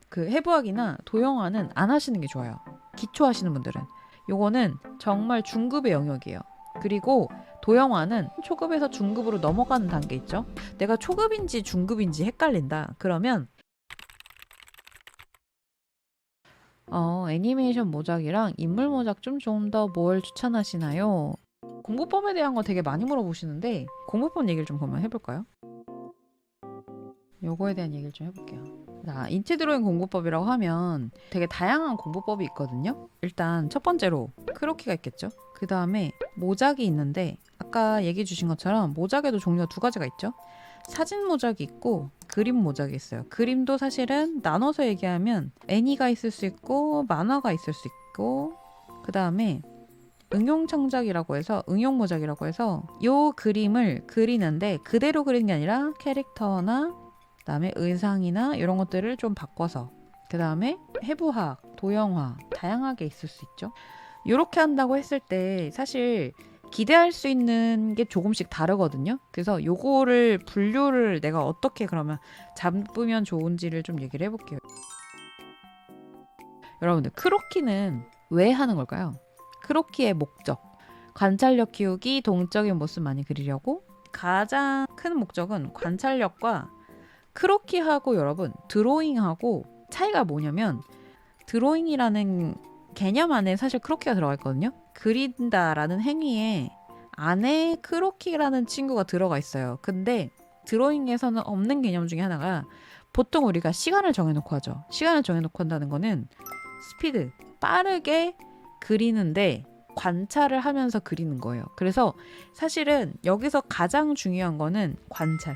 그 해부학이나 도형화는 안 하시는 게 좋아요. 기초 하시는 분들은. 요거는 정말 중급의 영역이에요. 그리고 도형화는 초급에서 중급으로 넘어가는 단계 있죠. 내가 초급인지 중급인지 헷갈린다. 그러면 애니메이션 모작이랑 인물 모작 좀 더 뭘 추천하시나요? 공부법에 대한 거 되게 많이 물어보시는데 공부법 얘기를 좀 그러면 해볼까요? 요거에 대한 얘기를 좀 해볼게요. 자, 인체 드로잉 공부법이라고 하면 되게 다양한 공부법이 있거든요. 일단 첫 번째로 크로키가 있겠죠. 그 다음에 모작이 있는데 아까 얘기해 주신 것처럼 모작에도 종류가 두 가지가 있죠. 사진 모작이 있고 그림 모작이 있어요. 그림도 사실은 나눠서 얘기하면 애니가 있을 수 있고 만화가 있을 수 있고 그 다음에 응용 창작이라고 해서 응용 모작이라고 해서 요 그림을 그리는데 그대로 그리는 게 아니라 캐릭터나 그다음에 의상이나 이런 것들을 좀 바꿔서 그다음에 해부학, 도형화 다양하게 있을 수 있죠. 이렇게 한다고 했을 때 사실 기대할 수 있는 게 조금씩 다르거든요. 그래서 요거를 분류를 내가 어떻게 그러면 잡으면 좋은지를 좀 얘기를 해볼게요. 여러분들 크로키는 왜 하는 걸까요? 크로키의 목적 관찰력 키우기, 동적인 모습 많이 그리려고 가장 큰 목적은 관찰력과 크로키하고 여러분 드로잉하고 차이가 뭐냐면 드로잉이라는 개념 안에 사실 크로키가 들어가 있거든요. 그린다라는 행위에 안에 크로키라는 친구가 들어가 있어요. 근데 드로잉에서는 없는 개념 중에 하나가 보통 우리가 시간을 정해놓고 하죠. 시간을 정해놓고 한다는 거는 스피드, 빠르게 그리는데 관찰을 하면서 그리는 거예요. 그래서 사실은 여기서 가장 중요한 거는 관찰.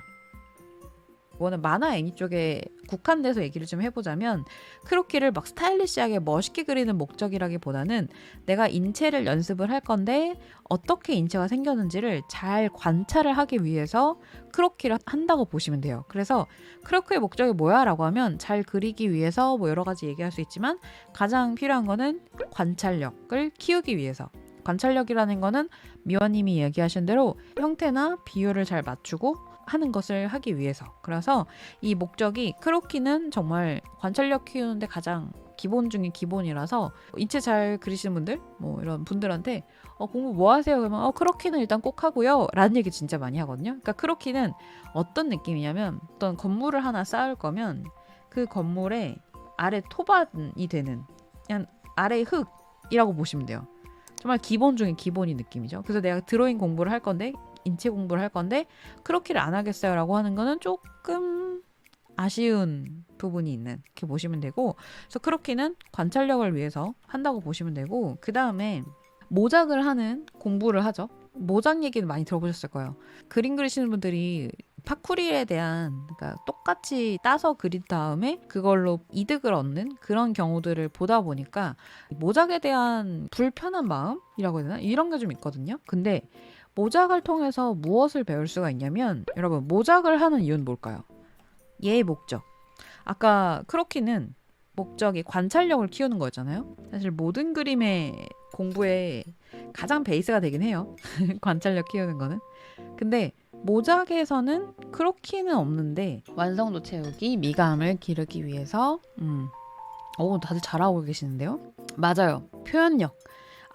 이거는 만화 애니 쪽에 국한돼서 얘기를 좀 해보자면 크로키를 막 스타일리시하게 멋있게 그리는 목적이라기보다는 내가 인체를 연습을 할 건데 어떻게 인체가 생겼는지를 잘 관찰을 하기 위해서 크로키를 한다고 보시면 돼요. 그래서 크로키의 목적이 뭐야? 라고 하면 잘 그리기 위해서 뭐 여러 가지 얘기할 수 있지만 가장 필요한 거는 관찰력을 키우기 위해서 관찰력이라는 거는 미화님이 얘기하신 대로 형태나 비율을 잘 맞추고 하는 것을 하기 위해서. 그래서 이 목적이 크로키는 정말 관찰력 키우는데 가장 기본 중에 기본이라서 인체 잘 그리시는 분들 뭐 이런 분들한테 공부 뭐 하세요? 그러면 크로키는 일단 꼭 하고요 라는 얘기 진짜 많이 하거든요. 그러니까 크로키는 어떤 느낌이냐면 어떤 건물을 하나 쌓을 거면 그 건물에 아래 토반이 되는 그냥 아래 흙이라고 보시면 돼요. 정말 기본 중에 기본이 느낌이죠. 그래서 내가 드로잉 공부를 할 건데 인체 공부를 할 건데 크로키를 안 하겠어요 라고 하는 거는 조금 아쉬운 부분이 있는 이렇게 보시면 되고 그래서 크로키는 관찰력을 위해서 한다고 보시면 되고 그 다음에 모작을 하는 공부를 하죠. 모작 얘기는 많이 들어보셨을 거예요. 그림 그리시는 분들이 파쿠리에 대한 그러니까 똑같이 따서 그린 다음에 그걸로 이득을 얻는 그런 경우들을 보다 보니까 모작에 대한 불편한 마음이라고 해야 되나? 이런 게 좀 있거든요. 근데 모작을 통해서 무엇을 배울 수가 있냐면 여러분 모작을 하는 이유는 뭘까요? 얘의 목적. 아까 크로키는 목적이 관찰력을 키우는 거였잖아요. 사실 모든 그림의 공부에 가장 베이스가 되긴 해요. 관찰력 키우는 거는. 근데 모작에서는 크로키는 없는데 완성도 채우기, 미감을 기르기 위해서 다들 잘하고 계시는데요? 맞아요. 표현력.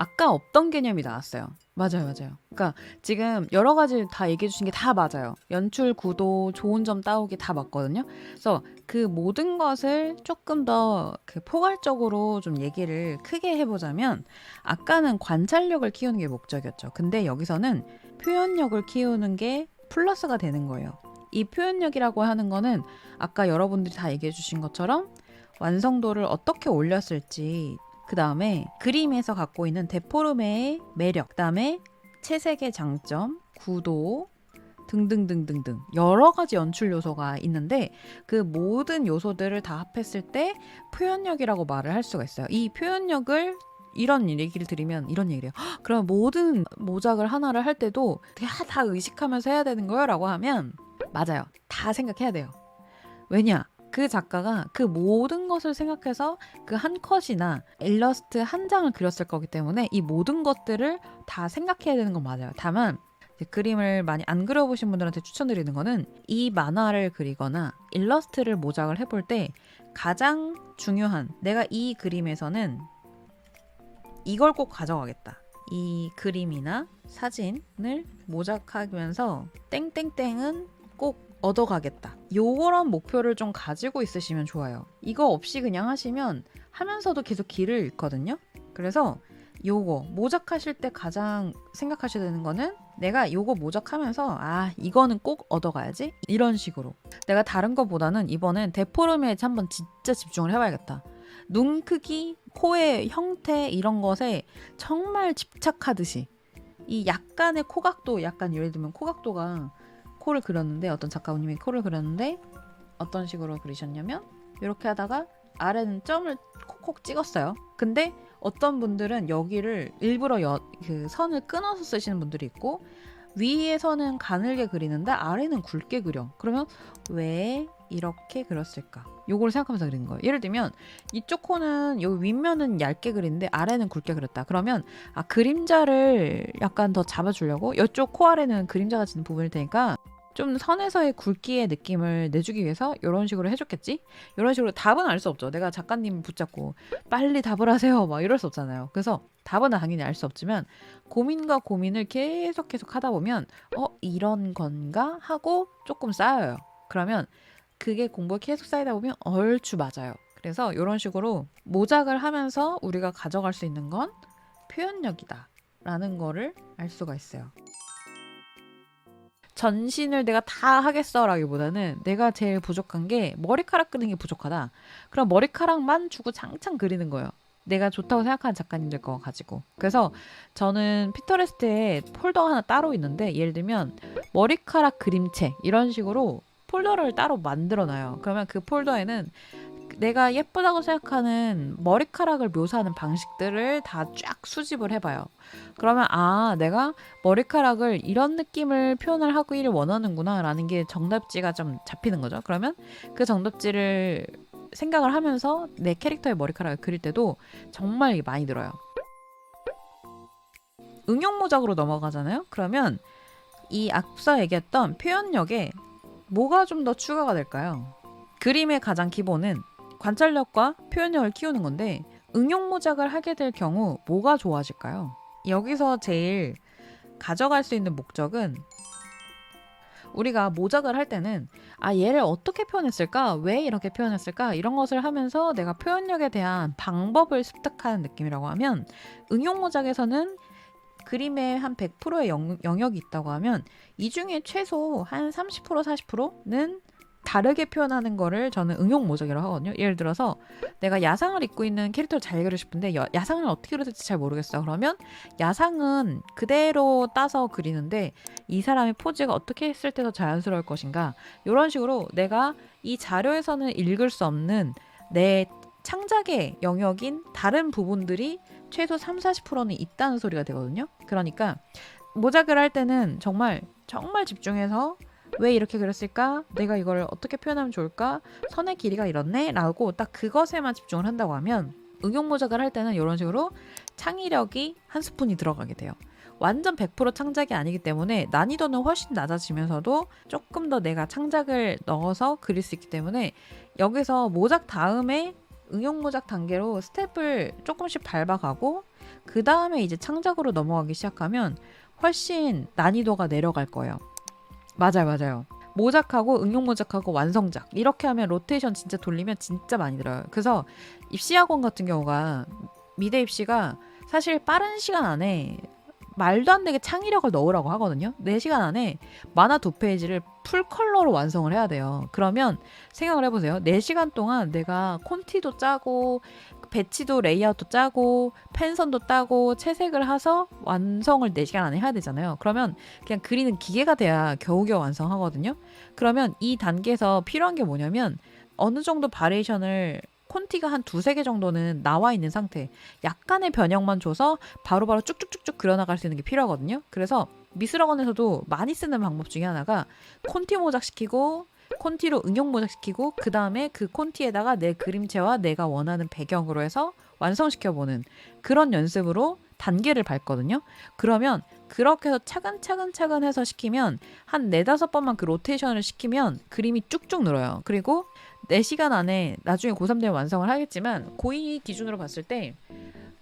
아까 없던 개념이 나왔어요. 맞아요. 그러니까 지금 여러 가지 다 얘기해 주신 게 다 맞아요. 연출, 구도, 좋은 점 따오기 다 맞거든요. 그래서 그 모든 것을 조금 더 그 포괄적으로 좀 얘기를 크게 해보자면 아까는 관찰력을 키우는 게 목적이었죠. 근데 여기서는 표현력을 키우는 게 플러스가 되는 거예요. 이 표현력이라고 하는 거는 아까 여러분들이 다 얘기해 주신 것처럼 완성도를 어떻게 올렸을지 그 다음에 그림에서 갖고 있는 데포르메의 매력, 그 다음에 채색의 장점, 구도 등등등등등 여러 가지 연출 요소가 있는데 그 모든 요소들을 다 합했을 때 표현력이라고 말을 할 수가 있어요. 이 표현력을 이런 얘기를 드리면 이런 얘기를 해요. 그럼 모든 모작을 하나를 할 때도 다 의식하면서 해야 되는 거예요? 라고 하면 맞아요. 다 생각해야 돼요. 왜냐? 그 작가가 그 모든 것을 생각해서 그 한 컷이나 일러스트 한 장을 그렸을 거기 때문에 이 모든 것들을 다 생각해야 되는 건 맞아요. 다만 그림을 많이 안 그려보신 분들한테 추천드리는 거는 이 만화를 그리거나 일러스트를 모작을 해볼 때 가장 중요한, 내가 이 그림에서는 이걸 꼭 가져가겠다. 이 그림이나 사진을 모작하면서 땡땡땡은 꼭 얻어가겠다. 요런 목표를 좀 가지고 있으시면 좋아요. 이거 없이 그냥 하시면 하면서도 계속 길을 잃거든요. 그래서 요거 모작하실 때 가장 생각하셔야 되는 거는 내가 요거 모작하면서 이거는 꼭 얻어가야지, 이런 식으로. 내가 다른 거보다는 이번엔 데포르메에 한번 진짜 집중을 해봐야겠다. 눈 크기, 코의 형태 이런 것에 정말 집착하듯이, 이 약간의 코각도, 약간 예를 들면 코각도가, 코를 그렸는데 어떤 작가님이 코를 그렸는데 어떤 식으로 그리셨냐면 이렇게 하다가 아래는 점을 콕콕 찍었어요. 근데 어떤 분들은 여기를 일부러 그 선을 끊어서 쓰시는 분들이 있고, 위에서는 가늘게 그리는데 아래는 굵게 그려. 그러면 왜 이렇게 그렸을까? 요걸 생각하면서 그리는 거예요. 예를 들면 이쪽 코는 요 윗면은 얇게 그리는데 아래는 굵게 그렸다. 그러면 그림자를 약간 더 잡아주려고 이쪽 코 아래는 그림자가 지는 부분일 테니까 좀 선에서의 굵기의 느낌을 내주기 위해서 이런 식으로 해줬겠지? 이런 식으로 답은 알 수 없죠. 내가 작가님 붙잡고 빨리 답을 하세요 막 이럴 수 없잖아요. 그래서 답은 당연히 알 수 없지만 고민과 고민을 계속 하다 보면 이런 건가? 하고 조금 쌓여요. 그러면 그게 공부가 계속 쌓이다 보면 얼추 맞아요. 그래서 이런 식으로 모작을 하면서 우리가 가져갈 수 있는 건 표현력이다 라는 거를 알 수가 있어요. 전신을 내가 다 하겠어 라기보다는 내가 제일 부족한 게 머리카락 끄는 게 부족하다. 그럼 머리카락만 주고 장창 그리는 거예요. 내가 좋다고 생각하는 작가님들 거 가지고. 그래서 저는 피터레스트에 폴더가 하나 따로 있는데, 예를 들면 머리카락 그림책 이런 식으로 폴더를 따로 만들어놔요. 그러면 그 폴더에는 내가 예쁘다고 생각하는 머리카락을 묘사하는 방식들을 다 쫙 수집을 해봐요. 그러면 내가 머리카락을 이런 느낌을 표현을 하기를 원하는구나 라는 게 정답지가 좀 잡히는 거죠. 그러면 그 정답지를 생각을 하면서 내 캐릭터의 머리카락을 그릴 때도 정말 많이 들어요. 응용 모작으로 넘어가잖아요. 그러면 이 앞서 얘기했던 표현력에 뭐가 좀 더 추가가 될까요? 그림의 가장 기본은 관찰력과 표현력을 키우는 건데, 응용 모작을 하게 될 경우 뭐가 좋아질까요? 여기서 제일 가져갈 수 있는 목적은, 우리가 모작을 할 때는 얘를 어떻게 표현했을까? 왜 이렇게 표현했을까? 이런 것을 하면서 내가 표현력에 대한 방법을 습득하는 느낌이라고 하면, 응용 모작에서는 그림의 한 100%의 영역이 있다고 하면 이 중에 최소 한 30% 40%는 다르게 표현하는 거를 저는 응용 모작이라고 하거든요. 예를 들어서 내가 야상을 입고 있는 캐릭터를 잘 그리고 싶은데 야상을 어떻게 그렸을지 잘 모르겠어. 그러면 야상은 그대로 따서 그리는데 이 사람의 포즈가 어떻게 했을 때 더 자연스러울 것인가, 이런 식으로 내가 이 자료에서는 읽을 수 없는 내 창작의 영역인 다른 부분들이 최소 30-40%는 있다는 소리가 되거든요. 그러니까 모작을 할 때는 정말 집중해서 왜 이렇게 그렸을까? 내가 이걸 어떻게 표현하면 좋을까? 선의 길이가 이렇네? 라고 딱 그것에만 집중을 한다고 하면, 응용 모작을 할 때는 이런 식으로 창의력이 한 스푼이 들어가게 돼요. 완전 100% 창작이 아니기 때문에 난이도는 훨씬 낮아지면서도 조금 더 내가 창작을 넣어서 그릴 수 있기 때문에, 여기서 모작 다음에 응용 모작 단계로 스텝을 조금씩 밟아가고 그 다음에 이제 창작으로 넘어가기 시작하면 훨씬 난이도가 내려갈 거예요. 맞아요. 모작하고 응용 모작하고 완성작 이렇게 하면 로테이션 진짜 돌리면 진짜 많이 들어요. 그래서 입시학원 같은 경우가, 미대 입시가 사실 빠른 시간 안에 말도 안 되게 창의력을 넣으라고 하거든요. 4시간 안에 만화 2페이지를 풀컬러로 완성을 해야 돼요. 그러면 생각을 해보세요. 4시간 동안 내가 콘티도 짜고 배치도 레이아웃도 짜고 펜선도 따고 채색을 해서 완성을 4시간 안에 해야 되잖아요. 그러면 그냥 그리는 기계가 돼야 겨우겨우 완성하거든요. 그러면 이 단계에서 필요한 게 뭐냐면, 어느 정도 바리에이션을, 콘티가 한 2-3개 정도는 나와 있는 상태, 약간의 변형만 줘서 바로바로 쭉쭉쭉쭉 그려나갈 수 있는 게 필요하거든요. 그래서 미술학원에서도 많이 쓰는 방법 중에 하나가 콘티 모작시키고 콘티로 응용 모작시키고 그 다음에 그 콘티에다가 내 그림체와 내가 원하는 배경으로 해서 완성시켜보는 그런 연습으로 단계를 밟거든요. 그러면 그렇게 해서 차근차근 해서 시키면 한 4-5번만 그 로테이션을 시키면 그림이 쭉쭉 늘어요. 그리고 4시간 안에 나중에 고3 되면 완성을 하겠지만 고2 기준으로 봤을 때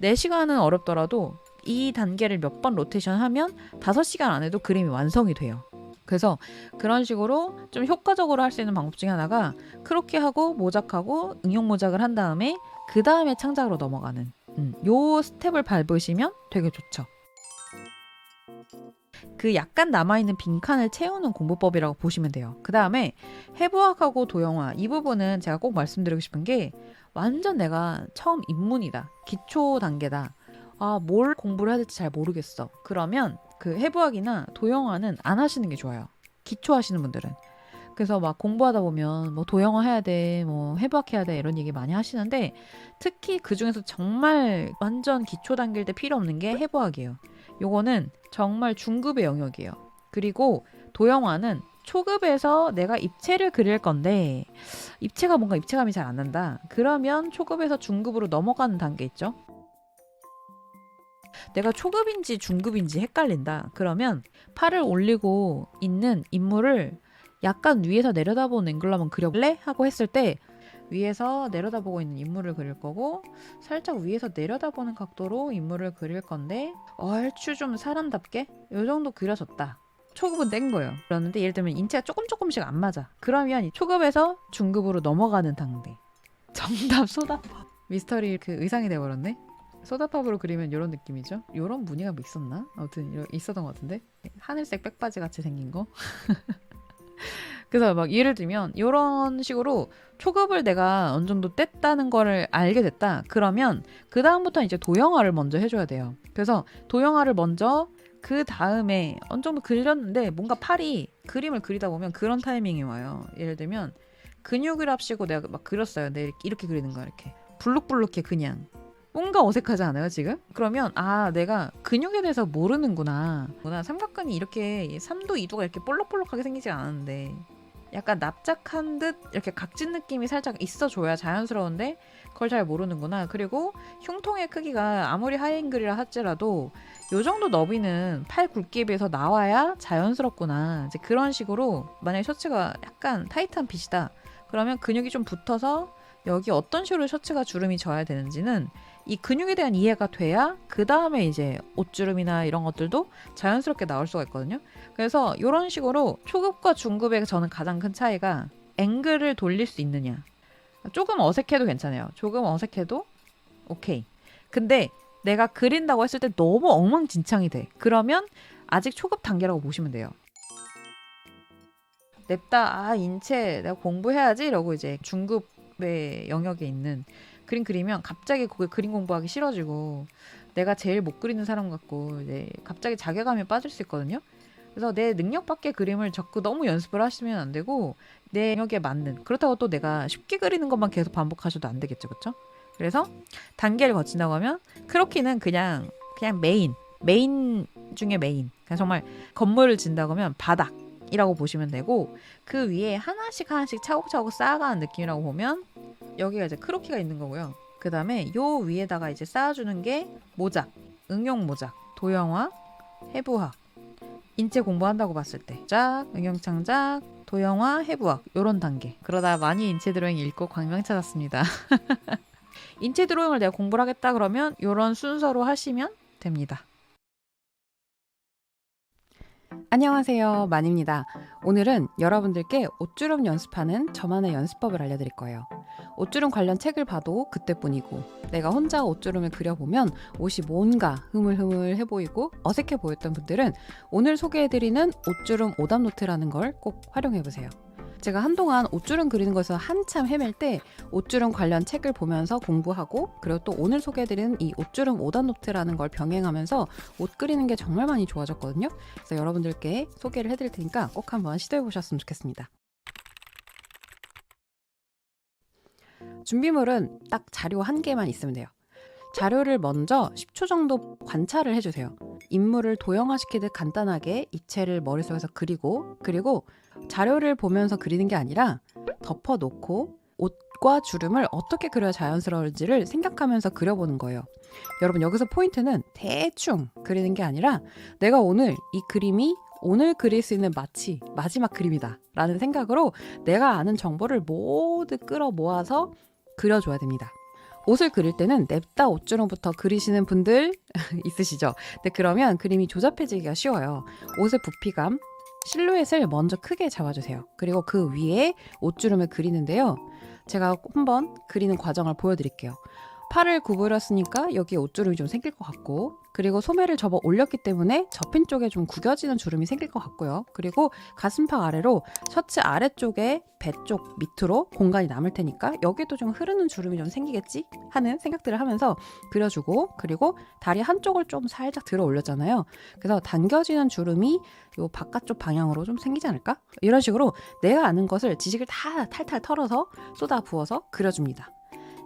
4시간은 어렵더라도 이 단계를 몇 번 로테이션 하면 5시간 안에도 그림이 완성이 돼요. 그래서 그런 식으로 좀 효과적으로 할 수 있는 방법 중에 하나가 크로키하고 모작하고 응용 모작을 한 다음에 그 다음에 창작으로 넘어가는 요 스텝을 밟으시면 되게 좋죠. 그 약간 남아있는 빈칸을 채우는 공부법이라고 보시면 돼요. 그 다음에 해부학하고 도형화 이 부분은 제가 꼭 말씀드리고 싶은 게 완전 내가 처음 입문이다. 기초 단계다. 아, 뭘 공부를 해야 될지 잘 모르겠어. 그러면 그 해부학이나 도형화는 안 하시는 게 좋아요. 기초 하시는 분들은. 그래서 막 공부하다 보면 뭐 도형화 해야 돼, 뭐 해부학 해야 돼 이런 얘기 많이 하시는데 특히 그 중에서 정말 완전 기초 단계일 때 필요 없는 게 해부학이에요. 요거는 정말 중급의 영역이에요. 그리고 도형화는 초급에서 내가 입체를 그릴 건데 입체가 뭔가 입체감이 잘 안 난다. 그러면 초급에서 중급으로 넘어가는 단계 있죠. 내가 초급인지 중급인지 헷갈린다. 그러면 팔을 올리고 있는 인물을 약간 위에서 내려다보는 앵글로 한번 그려볼래? 하고 했을 때 위에서 내려다보고 있는 인물을 그릴 거고 살짝 위에서 내려다보는 각도로 인물을 그릴 건데 얼추 좀 사람답게 이 정도 그려졌다. 초급은 된 거예요. 그러는데 예를 들면 인체가 조금씩 안 맞아. 그러면 초급에서 중급으로 넘어가는 단계. 정답 소다팝. 미스터리 그 의상이 돼버렸네. 소다팝으로 그리면 이런 느낌이죠. 이런 무늬가 뭐 있었나? 아무튼 있었던 것 같은데 하늘색 백바지 같이 생긴 거. 그래서 막 예를 들면 이런 식으로 초급을 내가 어느 정도 뗐다는 거를 알게 됐다. 그러면 그 다음부터 이제 도형화를 먼저 해줘야 돼요. 그래서 도형화를 먼저 그 다음에 어느 정도 그렸는데 뭔가 팔이 그림을 그리다 보면 그런 타이밍이 와요. 예를 들면 근육을 합치고 내가 막 그렸어요. 내 이렇게 그리는 거야. 이렇게 블룩블룩해 그냥. 뭔가 어색하지 않아요 지금? 그러면 아 내가 근육에 대해서 모르는구나. 삼각근이 이렇게 3도 2도가 이렇게 볼록볼록하게 생기지 않았는데 약간 납작한 듯 이렇게 각진 느낌이 살짝 있어줘야 자연스러운데 그걸 잘 모르는구나. 그리고 흉통의 크기가 아무리 하이앵글이라 할지라도 요 정도 너비는 팔 굵기에 비해서 나와야 자연스럽구나. 이제 그런 식으로 만약에 셔츠가 약간 타이트한 핏이다. 그러면 근육이 좀 붙어서 여기 어떤 식으로 셔츠가 주름이 져야 되는지는 이 근육에 대한 이해가 돼야 그 다음에 이제 옷주름이나 이런 것들도 자연스럽게 나올 수가 있거든요. 그래서 이런 식으로 초급과 중급의 저는 가장 큰 차이가 앵글을 돌릴 수 있느냐. 조금 어색해도 괜찮아요. 조금 어색해도 오케이. 근데 내가 그린다고 했을 때 너무 엉망진창이 돼. 그러면 아직 초급 단계라고 보시면 돼요. 냅다 아 인체 내가 공부해야지 이러고 이제 중급의 영역에 있는 그림 그리면 갑자기 그게 그림 공부하기 싫어지고 내가 제일 못 그리는 사람 같고 이제 갑자기 자괴감에 빠질 수 있거든요. 그래서 내 능력 밖의 그림을 자꾸 너무 연습을 하시면 안 되고 내 영역에 맞는 그렇다고 또 내가 쉽게 그리는 것만 계속 반복하셔도 안 되겠죠. 그렇죠? 그래서 단계를 거친다고 하면 크로키는 그냥 메인 중에 메인. 그냥 정말 건물을 진다고 하면 바닥이라고 보시면 되고 그 위에 하나씩 차곡차곡 쌓아가는 느낌이라고 보면 여기가 이제 크로키가 있는 거고요. 그 다음에 요 위에다가 이제 쌓아주는 게 모작, 응용 모작, 도형화, 해부학. 인체 공부한다고 봤을 때 짝, 응용 창작, 도형화, 해부학 요런 단계. 그러다 많이 인체 드로잉 읽고 광명 찾았습니다. 인체 드로잉을 내가 공부를 하겠다 그러면 요런 순서로 하시면 됩니다. 안녕하세요, 만입니다. 오늘은 여러분들께 옷주름 연습하는 저만의 연습법을 알려드릴 거예요. 옷주름 관련 책을 봐도 그때뿐이고 내가 혼자 옷주름을 그려보면 옷이 뭔가 흐물흐물해 보이고 어색해 보였던 분들은 오늘 소개해드리는 옷주름 오답 노트라는 걸 꼭 활용해보세요. 제가 한동안 옷주름 그리는 것에서 한참 헤맬 때 옷주름 관련 책을 보면서 공부하고 그리고 또 오늘 소개해드리는 이 옷주름 오답 노트라는 걸 병행하면서 옷 그리는 게 정말 많이 좋아졌거든요. 그래서 여러분들께 소개를 해드릴 테니까 꼭 한번 시도해보셨으면 좋겠습니다. 준비물은 딱 자료 1개만 있으면 돼요. 자료를 먼저 10초 정도 관찰을 해주세요. 인물을 도형화시키듯 간단하게 입체를 머릿속에서 그리고 자료를 보면서 그리는 게 아니라 덮어놓고 옷과 주름을 어떻게 그려야 자연스러울지를 생각하면서 그려보는 거예요. 여러분 여기서 포인트는 대충 그리는 게 아니라 내가 오늘 이 그림이 오늘 그릴 수 있는 마치 마지막 그림이다 라는 생각으로 내가 아는 정보를 모두 끌어 모아서 그려줘야 됩니다. 옷을 그릴 때는 냅다 옷주름부터 그리시는 분들 있으시죠? 근데 그러면 그림이 조잡해지기가 쉬워요. 옷의 부피감, 실루엣을 먼저 크게 잡아주세요. 그리고 그 위에 옷주름을 그리는데요. 제가 한번 그리는 과정을 보여드릴게요. 팔을 구부렸으니까 여기에 옷주름이 좀 생길 것 같고, 그리고 소매를 접어 올렸기 때문에 접힌 쪽에 좀 구겨지는 주름이 생길 것 같고요. 그리고 가슴팍 아래로 셔츠 아래쪽에 배 쪽 밑으로 공간이 남을 테니까 여기도 좀 흐르는 주름이 좀 생기겠지 하는 생각들을 하면서 그려주고, 그리고 다리 한쪽을 좀 살짝 들어 올렸잖아요. 그래서 당겨지는 주름이 요 바깥쪽 방향으로 좀 생기지 않을까? 이런 식으로 내가 아는 것을 지식을 다 탈탈 털어서 쏟아 부어서 그려줍니다.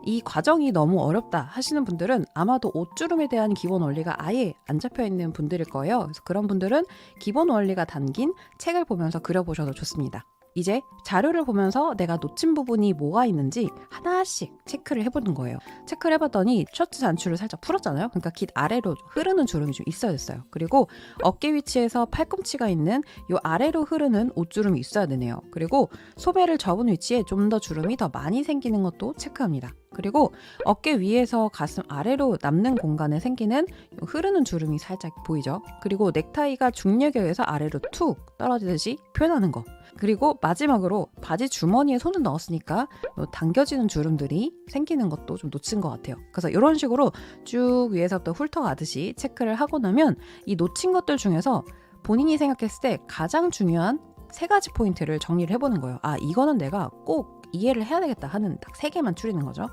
이 과정이 너무 어렵다 하시는 분들은 아마도 옷주름에 대한 기본 원리가 아예 안 잡혀 있는 분들일 거예요. 그래서 그런 분들은 기본 원리가 담긴 책을 보면서 그려보셔도 좋습니다. 이제 자료를 보면서 내가 놓친 부분이 뭐가 있는지 하나씩 체크를 해보는 거예요. 체크를 해봤더니 셔츠 단추를 살짝 풀었잖아요. 그러니까 깃 아래로 흐르는 주름이 좀 있어야 됐어요. 그리고 어깨 위치에서 팔꿈치가 있는 이 아래로 흐르는 옷주름이 있어야 되네요. 그리고 소매를 접은 위치에 좀 더 주름이 더 많이 생기는 것도 체크합니다. 그리고 어깨 위에서 가슴 아래로 남는 공간에 생기는 흐르는 주름이 살짝 보이죠. 그리고 넥타이가 중력에 의해서 아래로 툭 떨어지듯이 표현하는 거. 그리고 마지막으로 바지 주머니에 손을 넣었으니까 당겨지는 주름들이 생기는 것도 좀 놓친 것 같아요. 그래서 이런 식으로 쭉 위에서부터 훑어가듯이 체크를 하고 나면 이 놓친 것들 중에서 본인이 생각했을 때 가장 중요한 3가지 포인트를 정리를 해보는 거예요. 아, 이거는 내가 꼭 이해를 해야 되겠다 하는 딱 3개만 추리는 거죠.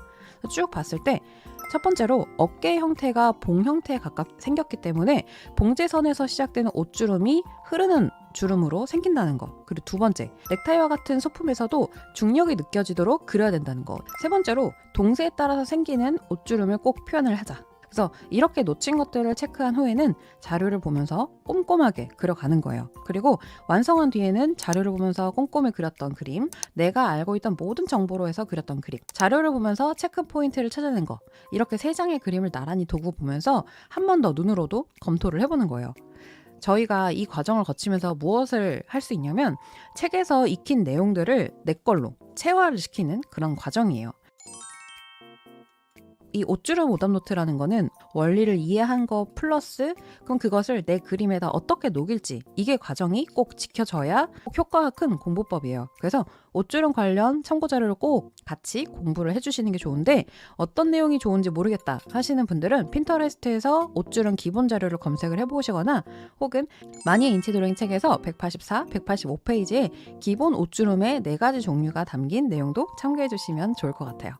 쭉 봤을 때 첫 번째로 어깨 형태가 봉 형태에 가깝게 생겼기 때문에 봉제선에서 시작되는 옷주름이 흐르는 주름으로 생긴다는 거. 그리고 두 번째, 넥타이와 같은 소품에서도 중력이 느껴지도록 그려야 된다는 거. 세 번째로 동세에 따라서 생기는 옷주름을 꼭 표현을 하자. 그래서 이렇게 놓친 것들을 체크한 후에는 자료를 보면서 꼼꼼하게 그려가는 거예요. 그리고 완성한 뒤에는 자료를 보면서 꼼꼼히 그렸던 그림, 내가 알고 있던 모든 정보로 해서 그렸던 그림, 자료를 보면서 체크 포인트를 찾아낸 거, 이렇게 3장의 그림을 나란히 두고 보면서 한 번 더 눈으로도 검토를 해보는 거예요. 저희가 이 과정을 거치면서 무엇을 할 수 있냐면 책에서 익힌 내용들을 내 걸로 체화를 시키는 그런 과정이에요. 이 옷주름 오답노트라는 거는 원리를 이해한 거 플러스 그럼 그것을 내 그림에다 어떻게 녹일지, 이게 과정이 꼭 지켜져야 효과가 큰 공부법이에요. 그래서 옷주름 관련 참고자료를 꼭 같이 공부를 해주시는 게 좋은데, 어떤 내용이 좋은지 모르겠다 하시는 분들은 핀터레스트에서 옷주름 기본 자료를 검색을 해보시거나 혹은 마니의 인체 드로잉 책에서 184, 185페이지에 기본 옷주름의 4가지 종류가 담긴 내용도 참고해 주시면 좋을 것 같아요.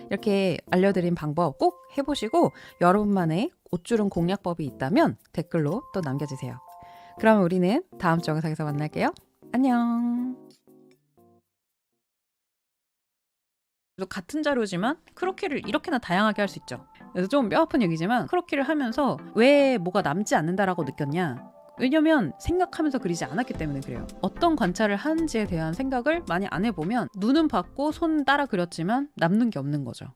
이렇게 알려드린 방법 꼭 해보시고 여러분만의 옷주름 공략법이 있다면 댓글로 또 남겨주세요. 그럼 우리는 다음 주 영상에서 만날게요. 안녕. 같은 자료지만 크로키를 이렇게나 다양하게 할 수 있죠. 그래서 좀 뼈아픈 얘기지만 크로키를 하면서 왜 뭐가 남지 않는다라고 느꼈냐? 왜냐면 생각하면서 그리지 않았기 때문에 그래요. 어떤 관찰을 하는지에 대한 생각을 많이 안 해보면 눈은 봤고 손 따라 그렸지만 남는 게 없는 거죠.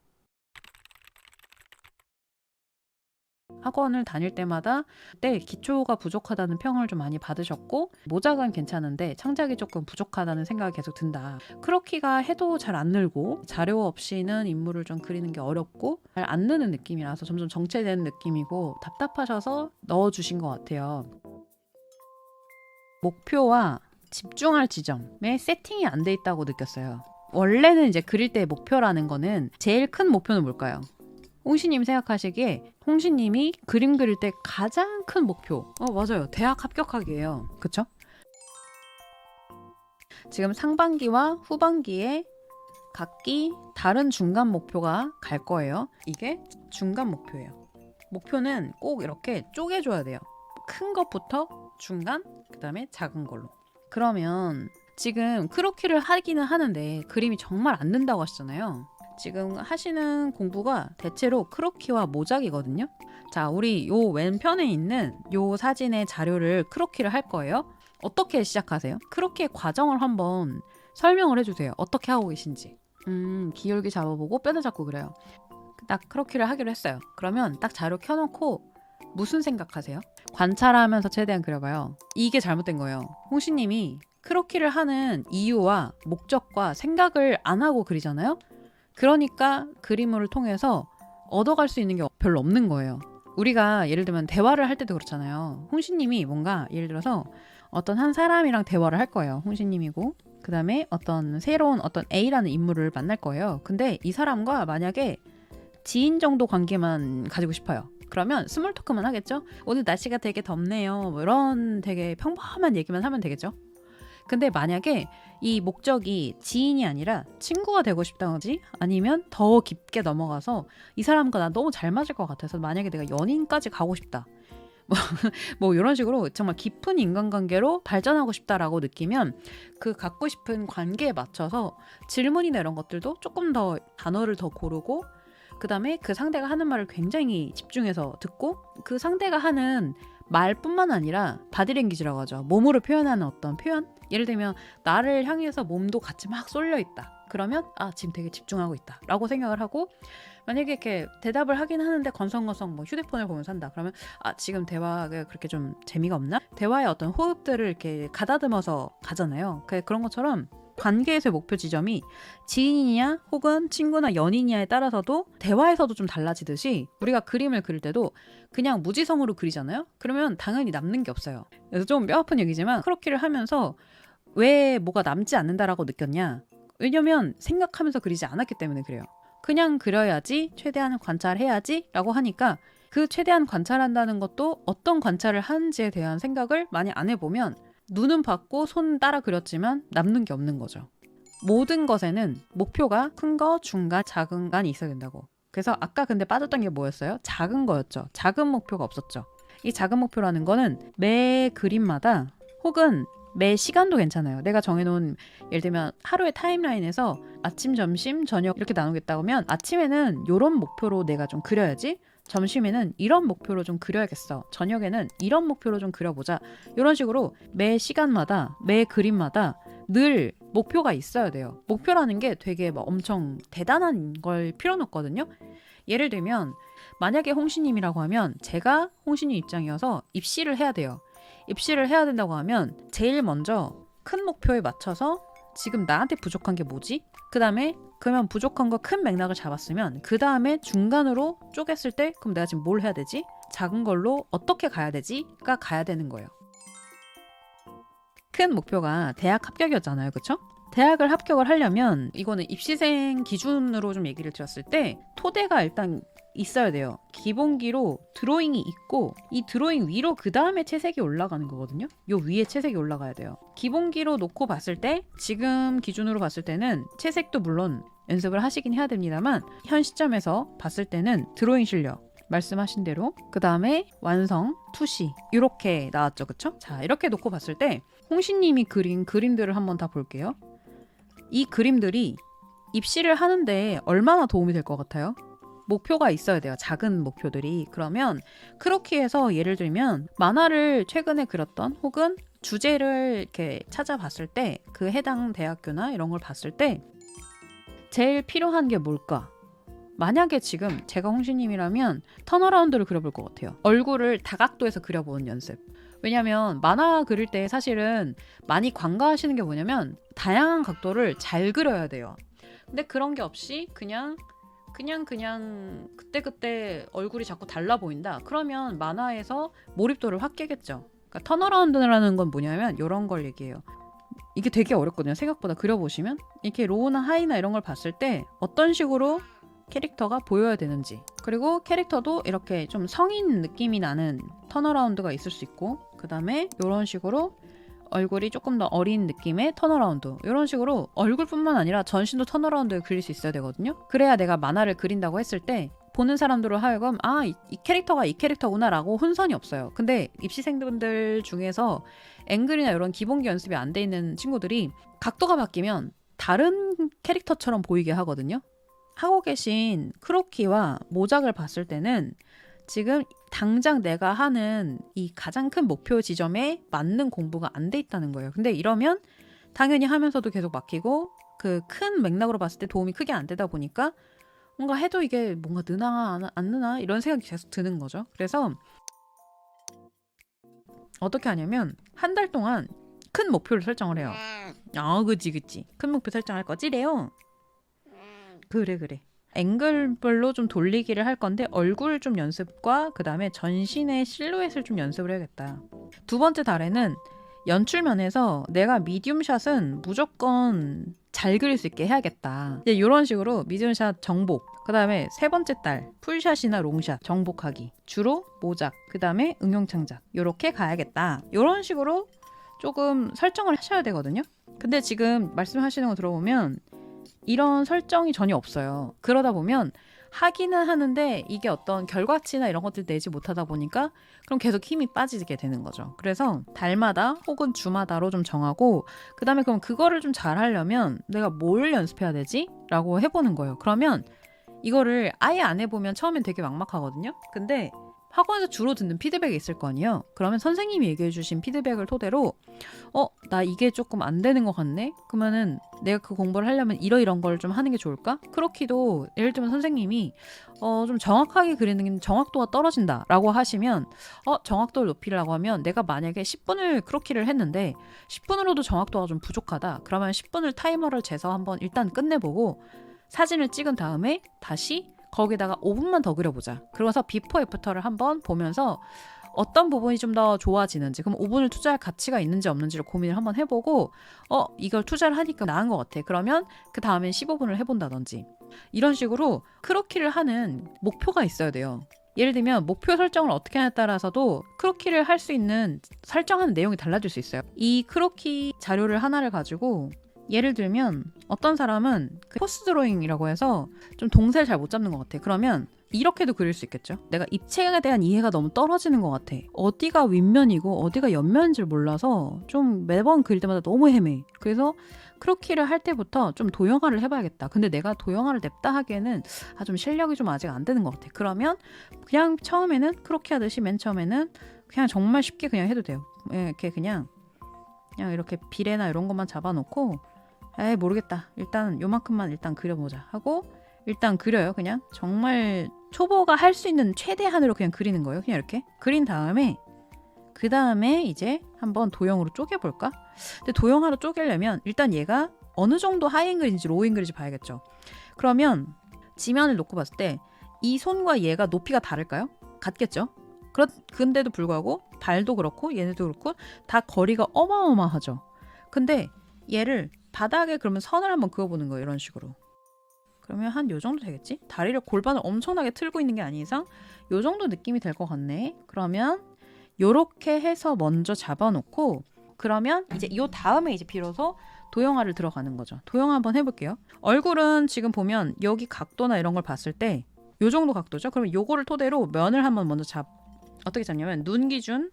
학원을 다닐 때마다 그때 기초가 부족하다는 평을 좀 많이 받으셨고, 모작은 괜찮은데 창작이 조금 부족하다는 생각이 계속 든다. 크로키가 해도 잘 안 늘고 자료 없이는 인물을 좀 그리는 게 어렵고 잘 안 느는 느낌이라서 점점 정체되는 느낌이고 답답하셔서 넣어주신 것 같아요. 목표와 집중할 지점에 세팅이 안 돼 있다고 느꼈어요. 원래는 이제 그릴 때 목표라는 거는 제일 큰 목표는 뭘까요? 홍시님 생각하시기에 홍시님이 그림 그릴 때 가장 큰 목표, 맞아요, 대학 합격하기예요. 그쵸? 지금 상반기와 후반기에 각기 다른 중간 목표가 갈 거예요. 이게 중간 목표예요. 목표는 꼭 이렇게 쪼개줘야 돼요. 큰 것부터 중간, 그 다음에 작은 걸로. 그러면 지금 크로키를 하기는 하는데 그림이 정말 안 는다고 하시잖아요. 지금 하시는 공부가 대체로 크로키와 모작이거든요. 자, 우리 요 왼편에 있는 요 사진의 자료를 크로키를 할 거예요. 어떻게 시작하세요? 크로키의 과정을 한번 설명을 해주세요. 어떻게 하고 계신지. 기울기 잡아보고 뼈대 잡고 그래요. 딱 크로키를 하기로 했어요. 그러면 딱 자료 켜놓고 무슨 생각하세요? 관찰하면서 최대한 그려봐요. 이게 잘못된 거예요. 홍시님이 크로키를 하는 이유와 목적과 생각을 안 하고 그리잖아요. 그러니까 그림을 통해서 얻어갈 수 있는 게 별로 없는 거예요. 우리가 예를 들면 대화를 할 때도 그렇잖아요. 홍시님이 뭔가 예를 들어서 어떤 한 사람이랑 대화를 할 거예요. 홍시님이고 그 다음에 어떤 새로운 어떤 A라는 인물을 만날 거예요. 근데 이 사람과 만약에 지인 정도 관계만 가지고 싶어요. 그러면 스몰 토크만 하겠죠. 오늘 날씨가 되게 덥네요. 뭐 이런 되게 평범한 얘기만 하면 되겠죠. 근데 만약에 이 목적이 지인이 아니라 친구가 되고 싶다든지 아니면 더 깊게 넘어가서 이 사람과 나 너무 잘 맞을 것 같아서 만약에 내가 연인까지 가고 싶다. 뭐 이런 식으로 정말 깊은 인간관계로 발전하고 싶다라고 느끼면 그 갖고 싶은 관계에 맞춰서 질문이나 이런 것들도 조금 더 단어를 더 고르고 그 다음에 그 상대가 하는 말을 굉장히 집중해서 듣고 그 상대가 하는 말뿐만 아니라 바디랭귀지라고 하죠. 몸으로 표현하는 어떤 표현? 예를 들면 나를 향해서 몸도 같이 막 쏠려 있다. 그러면 지금 되게 집중하고 있다 라고 생각을 하고 만약에 이렇게 대답을 하긴 하는데 건성건성 뭐 휴대폰을 보면서 한다. 그러면 지금 대화가 그렇게 좀 재미가 없나? 대화의 어떤 호흡들을 이렇게 가다듬어서 가잖아요. 그런 것처럼 관계에서의 목표 지점이 지인이냐 혹은 친구나 연인이냐에 따라서도 대화에서도 좀 달라지듯이 우리가 그림을 그릴 때도 그냥 무지성으로 그리잖아요. 그러면 당연히 남는 게 없어요. 그래서 좀 뼈아픈 얘기지만 크로키를 하면서 왜 뭐가 남지 않는다라고 느꼈냐? 왜냐면 생각하면서 그리지 않았기 때문에 그래요. 그냥 그려야지, 최대한 관찰해야지 라고 하니까 그 최대한 관찰한다는 것도 어떤 관찰을 하는지에 대한 생각을 많이 안 해보면 눈은 봤고 손 따라 그렸지만 남는 게 없는 거죠. 모든 것에는 목표가 큰 거, 중간, 작은 간이 있어야 된다고. 그래서 아까 근데 빠졌던 게 뭐였어요? 작은 거였죠. 작은 목표가 없었죠. 이 작은 목표라는 거는 매 그림마다 혹은 매 시간도 괜찮아요. 내가 정해놓은 예를 들면 하루의 타임라인에서 아침, 점심, 저녁 이렇게 나누겠다고 하면 아침에는 이런 목표로 내가 좀 그려야지. 점심에는 이런 목표로 좀 그려야겠어. 저녁에는 이런 목표로 좀 그려보자. 이런 식으로 매 시간마다 매 그림마다 늘 목표가 있어야 돼요. 목표라는 게 되게 막 엄청 대단한 걸 필요는 없거든요. 예를 들면 만약에 홍시님이라고 하면 제가 홍시님 입장이어서 입시를 해야 돼요. 입시를 해야 된다고 하면 제일 먼저 큰 목표에 맞춰서 지금 나한테 부족한 게 뭐지? 그 다음에 그러면 부족한 거 큰 맥락을 잡았으면 그 다음에 중간으로 쪼갰을 때 그럼 내가 지금 뭘 해야 되지? 작은 걸로 어떻게 가야 되지?가 가야 되는 거예요. 큰 목표가 대학 합격이었잖아요. 그쵸? 대학을 합격을 하려면 이거는 입시생 기준으로 좀 얘기를 드렸을 때 토대가 일단 있어야 돼요. 기본기로 드로잉이 있고 이 드로잉 위로 그 다음에 채색이 올라가는 거거든요. 요 위에 채색이 올라가야 돼요. 기본기로 놓고 봤을 때 지금 기준으로 봤을 때는 채색도 물론 연습을 하시긴 해야 됩니다만 현 시점에서 봤을 때는 드로잉 실력 말씀하신 대로 그 다음에 완성, 투시 이렇게 나왔죠. 그쵸? 자 이렇게 놓고 봤을 때 홍시님이 그린 그림들을 한번 다 볼게요. 이 그림들이 입시를 하는데 얼마나 도움이 될 것 같아요? 목표가 있어야 돼요. 작은 목표들이. 그러면 크로키에서 예를 들면 만화를 최근에 그렸던 혹은 주제를 이렇게 찾아봤을 때 그 해당 대학교나 이런 걸 봤을 때 제일 필요한 게 뭘까? 만약에 지금 제가 홍시님이라면 턴어라운드를 그려볼 것 같아요. 얼굴을 다각도에서 그려보는 연습. 왜냐면 만화 그릴 때 사실은 많이 관가하시는 게 뭐냐면 다양한 각도를 잘 그려야 돼요. 근데 그런 게 없이 그냥 그때그때 얼굴이 자꾸 달라 보인다. 그러면 만화에서 몰입도를 확 깨겠죠. 그러니까 턴어라운드라는 건 뭐냐면 이런 걸 얘기해요. 이게 되게 어렵거든요. 생각보다 그려보시면 이렇게 로우나 하이나 이런 걸 봤을 때 어떤 식으로 캐릭터가 보여야 되는지 그리고 캐릭터도 이렇게 좀 성인 느낌이 나는 턴어라운드가 있을 수 있고 그 다음에 이런 식으로 얼굴이 조금 더 어린 느낌의 턴어라운드 이런 식으로 얼굴뿐만 아니라 전신도 턴어라운드에 그릴 수 있어야 되거든요. 그래야 내가 만화를 그린다고 했을 때 보는 사람들로 하여금 이 캐릭터가 이 캐릭터구나 라고 혼선이 없어요. 근데 입시생분들 중에서 앵글이나 이런 기본기 연습이 안 돼 있는 친구들이 각도가 바뀌면 다른 캐릭터처럼 보이게 하거든요. 하고 계신 크로키와 모작을 봤을 때는 지금 당장 내가 하는 이 가장 큰 목표 지점에 맞는 공부가 안 돼 있다는 거예요. 근데 이러면 당연히 하면서도 계속 막히고 그 큰 맥락으로 봤을 때 도움이 크게 안 되다 보니까 뭔가 해도 이게 뭔가 느나 안 느나 이런 생각이 계속 드는 거죠. 그래서 어떻게 하냐면 한 달 동안 큰 목표를 설정을 해요. 그치. 큰 목표 설정할 거지래요. 그래. 앵글별로 좀 돌리기를 할 건데 얼굴 좀 연습과 그 다음에 전신의 실루엣을 좀 연습을 해야겠다. 두 번째 달에는 연출면에서 내가 미디움샷은 무조건 잘 그릴 수 있게 해야겠다. 이제 이런 식으로 미디움샷 정복, 그 다음에 세 번째 달 풀샷이나 롱샷 정복하기, 주로 모작, 그 다음에 응용창작 이렇게 가야겠다. 이런 식으로 조금 설정을 하셔야 되거든요. 근데 지금 말씀하시는 거 들어보면 이런 설정이 전혀 없어요. 그러다 보면 하기는 하는데 이게 어떤 결과치나 이런 것들 내지 못하다 보니까 그럼 계속 힘이 빠지게 되는 거죠. 그래서 달마다 혹은 주마다로 좀 정하고 그 다음에 그럼 그거를 좀 잘하려면 내가 뭘 연습해야 되지? 라고 해보는 거예요. 그러면 이거를 아예 안 해보면 처음엔 되게 막막하거든요. 근데 학원에서 주로 듣는 피드백이 있을 거 아니에요. 그러면 선생님이 얘기해 주신 피드백을 토대로 나 이게 조금 안 되는 것 같네? 그러면은 내가 그 공부를 하려면 이런 걸 좀 하는 게 좋을까? 크로키도 예를 들면 선생님이 좀 정확하게 그리는 정확도가 떨어진다 라고 하시면 정확도를 높이려고 하면 내가 만약에 10분을 크로키를 했는데 10분으로도 정확도가 좀 부족하다. 그러면 10분을 타이머를 재서 한번 일단 끝내보고 사진을 찍은 다음에 다시 거기다가 5분만 더 그려보자. 그러고서 비포 애프터를 한번 보면서 어떤 부분이 좀 더 좋아지는지, 그럼 5분을 투자할 가치가 있는지 없는지를 고민을 한번 해보고 이걸 투자를 하니까 나은 것 같아. 그러면 그 다음엔 15분을 해본다든지 이런 식으로 크로키를 하는 목표가 있어야 돼요. 예를 들면 목표 설정을 어떻게 하냐에 따라서도 크로키를 할 수 있는 설정하는 내용이 달라질 수 있어요. 이 크로키 자료를 하나를 가지고 예를 들면 어떤 사람은 그 포스 드로잉이라고 해서 좀 동세를 잘 못 잡는 것 같아. 그러면 이렇게도 그릴 수 있겠죠. 내가 입체에 대한 이해가 너무 떨어지는 것 같아. 어디가 윗면이고 어디가 옆면인지를 몰라서 좀 매번 그릴 때마다 너무 헤매. 그래서 크로키를 할 때부터 좀 도형화를 해봐야겠다. 근데 내가 도형화를 냅다 하기에는 좀 실력이 좀 아직 안 되는 것 같아. 그러면 그냥 처음에는 크로키 하듯이 맨 처음에는 그냥 정말 쉽게 그냥 해도 돼요. 이렇게 그냥 이렇게 비례나 이런 것만 잡아놓고 모르겠다. 일단 요만큼만 일단 그려보자 하고 일단 그려요. 그냥 정말 초보가 할 수 있는 최대한으로 그냥 그리는 거예요. 그냥 이렇게 그린 다음에 그 다음에 이제 한번 도형으로 쪼개볼까? 근데 도형화로 쪼개려면 일단 얘가 어느 정도 하이앵글인지 로우앵글인지 봐야겠죠. 그러면 지면을 놓고 봤을 때 이 손과 얘가 높이가 다를까요? 같겠죠? 근데도 불구하고 발도 그렇고 얘네도 그렇고 다 거리가 어마어마하죠. 근데 얘를 바닥에 그러면 선을 한번 그어보는 거예요. 이런 식으로. 그러면 한 요 정도 되겠지? 다리를 골반을 엄청나게 틀고 있는 게 아닌 이상 요 정도 느낌이 될 것 같네. 그러면 요렇게 해서 먼저 잡아놓고 그러면 이제 요 다음에 이제 비로소 도형화를 들어가는 거죠. 도형화 한번 해볼게요. 얼굴은 지금 보면 여기 각도나 이런 걸 봤을 때 요 정도 각도죠. 그러면 요거를 토대로 면을 한번 먼저 어떻게 잡냐면 눈 기준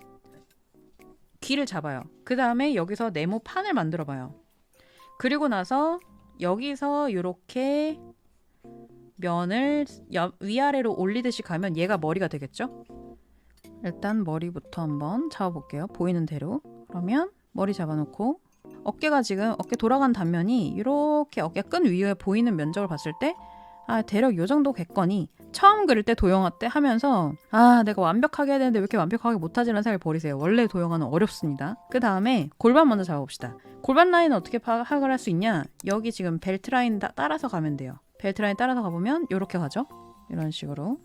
귀를 잡아요. 그 다음에 여기서 네모판을 만들어 봐요. 그리고 나서 여기서 이렇게 면을 위아래로 올리듯이 가면 얘가 머리가 되겠죠? 일단 머리부터 한번 잡아볼게요. 보이는 대로. 그러면 머리 잡아놓고 어깨가 지금 어깨 돌아간 단면이 이렇게 어깨 끈 위에 보이는 면적을 봤을 때 대략 요 정도겠거니 처음 그릴 때 도형화 때 하면서 내가 완벽하게 해야 되는데 왜 이렇게 완벽하게 못하지라는 생각을 버리세요. 원래 도형화는 어렵습니다. 그 다음에 골반 먼저 잡아봅시다. 골반 라인은 어떻게 파악을 할 수 있냐? 여기 지금 벨트 라인 따라서 가면 돼요. 벨트 라인 따라서 가보면 이렇게 가죠. 이런 식으로.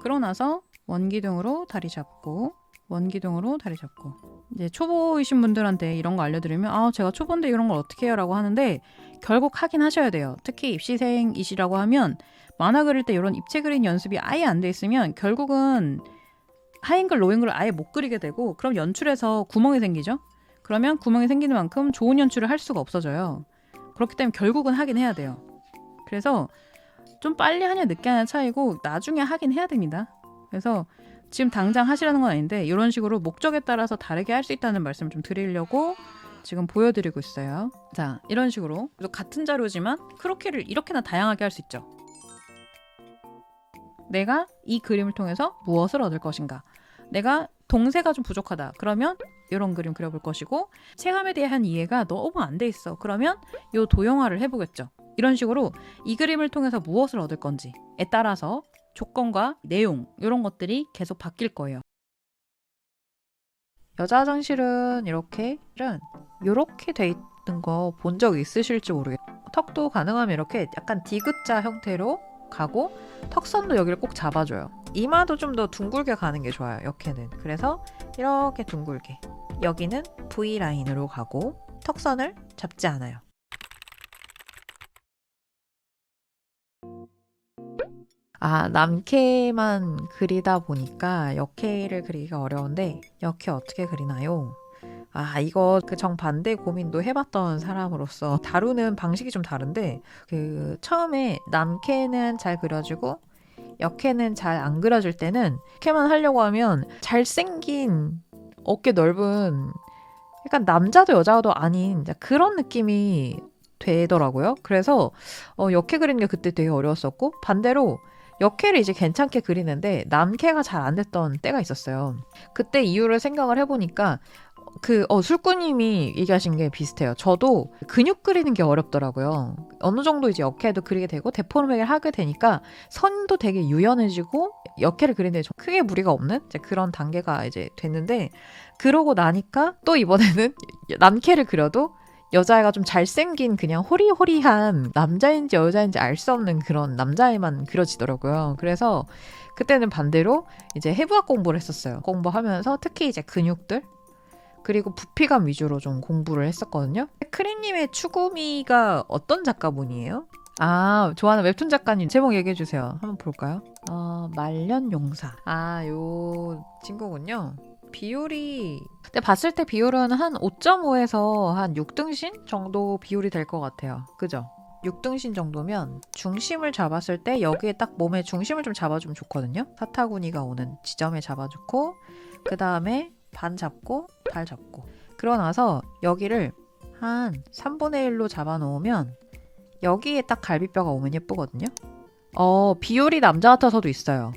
그러고 나서 원기둥으로 다리 잡고 원기둥으로 다리 잡고 이제 초보이신 분들한테 이런 거 알려드리면 제가 초보인데 이런 걸 어떻게 해요? 라고 하는데 결국 하긴 하셔야 돼요. 특히 입시생이시라고 하면 만화 그릴 때 이런 입체 그린 연습이 아예 안 돼 있으면 결국은 하이앵글 로잉글을 아예 못 그리게 되고 그럼 연출에서 구멍이 생기죠. 그러면 구멍이 생기는 만큼 좋은 연출을 할 수가 없어져요. 그렇기 때문에 결국은 하긴 해야 돼요. 그래서 좀 빨리 하냐 늦게 하냐 차이고 나중에 하긴 해야 됩니다. 그래서 지금 당장 하시라는 건 아닌데 이런 식으로 목적에 따라서 다르게 할 수 있다는 말씀을 좀 드리려고 지금 보여드리고 있어요. 자, 이런 식으로 같은 자료지만 크로키를 이렇게나 다양하게 할 수 있죠. 내가 이 그림을 통해서 무엇을 얻을 것인가? 내가 동세가 좀 부족하다. 그러면 이런 그림 그려볼 것이고 체감에 대한 이해가 너무 안 돼 있어. 그러면 이 도형화를 해보겠죠. 이런 식으로 이 그림을 통해서 무엇을 얻을 건지에 따라서 조건과 내용 이런 것들이 계속 바뀔 거예요. 여자 화장실은 이렇게 돼 있는 거 본 적 있으실지 모르겠어요. 턱도 가능하면 이렇게 약간 디귿자 형태로 가고 턱선도 여기를 꼭 잡아줘요. 이마도 좀 더 둥글게 가는 게 좋아요. 여기는. 그래서 이렇게 둥글게. 여기는 V라인으로 가고 턱선을 잡지 않아요. 남캐만 그리다 보니까 역캐를 그리기가 어려운데 역캐 어떻게 그리나요? 이거 그 정반대 고민도 해봤던 사람으로서 다루는 방식이 좀 다른데 처음에 남캐는 잘 그려지고 역캐는 잘 안 그려질 때는 역캐만 하려고 하면 잘생긴 어깨 넓은 약간 남자도 여자도 아닌 그런 느낌이 되더라고요. 그래서 역캐 그리는 게 그때 되게 어려웠었고 반대로 역캐를 이제 괜찮게 그리는데 남캐가 잘 안 됐던 때가 있었어요. 그때 이유를 생각을 해보니까 술꾸님이 얘기하신 게 비슷해요. 저도 근육 그리는 게 어렵더라고요. 어느 정도 이제 역캐도 그리게 되고 데포르메를 하게 되니까 선도 되게 유연해지고 역캐를 그리는데 좀 크게 무리가 없는 이제 그런 단계가 이제 됐는데 그러고 나니까 또 이번에는 남캐를 그려도 여자애가 좀 잘생긴 그냥 호리호리한 남자인지 여자인지 알 수 없는 그런 남자애만 그려지더라고요. 그래서 그때는 반대로 이제 해부학 공부를 했었어요. 공부하면서 특히 이제 근육들 그리고 부피감 위주로 좀 공부를 했었거든요. 크림님의 추구미가 어떤 작가분이에요? 좋아하는 웹툰 작가님 제목 얘기해 주세요. 한번 볼까요? 말년용사. 요 친구군요. 비율이 근데 봤을 때 비율은 한 5.5에서 한 6등신 정도 비율이 될 것 같아요. 그죠? 6등신 정도면 중심을 잡았을 때 여기에 딱 몸의 중심을 좀 잡아주면 좋거든요. 사타구니가 오는 지점에 잡아주고 그 다음에 반 잡고 발 잡고 그러고 나서 여기를 한 3분의 1로 잡아놓으면 여기에 딱 갈비뼈가 오면 예쁘거든요. 비율이 남자 같아서도 있어요.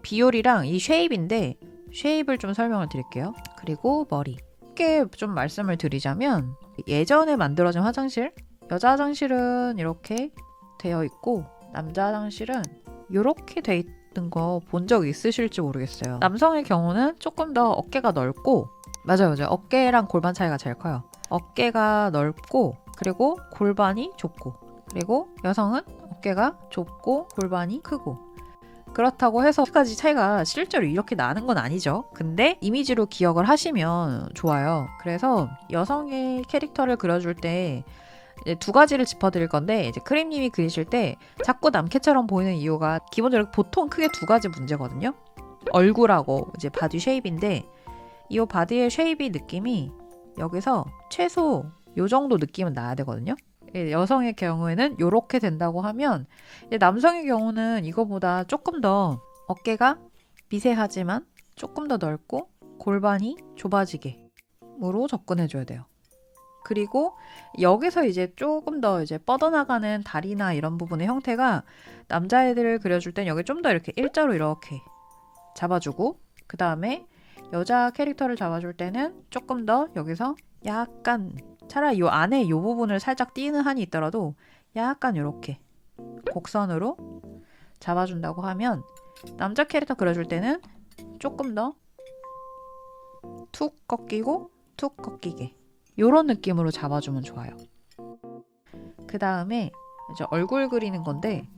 비율이랑 이 쉐입인데 쉐입을 좀 설명을 드릴게요. 그리고 머리. 쉽게 좀 말씀을 드리자면 예전에 만들어진 화장실 여자 화장실은 이렇게 되어 있고 남자 화장실은 이렇게 돼 있는 거 본 적 있으실지 모르겠어요. 남성의 경우는 조금 더 어깨가 넓고 맞아요. 어깨랑 골반 차이가 제일 커요. 어깨가 넓고 그리고 골반이 좁고 그리고 여성은 어깨가 좁고 골반이 크고 그렇다고 해서 까지 차이가 실제로 이렇게 나는 건 아니죠. 근데 이미지로 기억을 하시면 좋아요. 그래서 여성의 캐릭터를 그려줄 때 두 가지를 짚어드릴 건데 이제 크림님이 그리실 때 자꾸 남캐처럼 보이는 이유가 기본적으로 보통 크게 두 가지 문제거든요. 얼굴하고 이제 바디 쉐입인데 이 바디의 쉐입이 느낌이 여기서 최소 요 정도 느낌은 나야 되거든요. 여성의 경우에는 이렇게 된다고 하면 남성의 경우는 이거보다 조금 더 어깨가 미세하지만 조금 더 넓고 골반이 좁아지게으로 접근해줘야 돼요. 그리고 여기서 이제 조금 더 이제 뻗어나가는 다리나 이런 부분의 형태가 남자애들을 그려줄 땐 여기 좀 더 이렇게 일자로 이렇게 잡아주고 그 다음에 여자 캐릭터를 잡아줄 때는 조금 더 여기서 약간 차라리 요 안에 요 부분을 살짝 띄는 한이 있더라도 약간 이렇게 곡선으로 잡아준다고 하면 남자 캐릭터 그려줄 때는 조금 더 툭 꺾이고 툭 꺾이게 요런 느낌으로 잡아주면 좋아요. 그 다음에 이제 얼굴 그리는 건데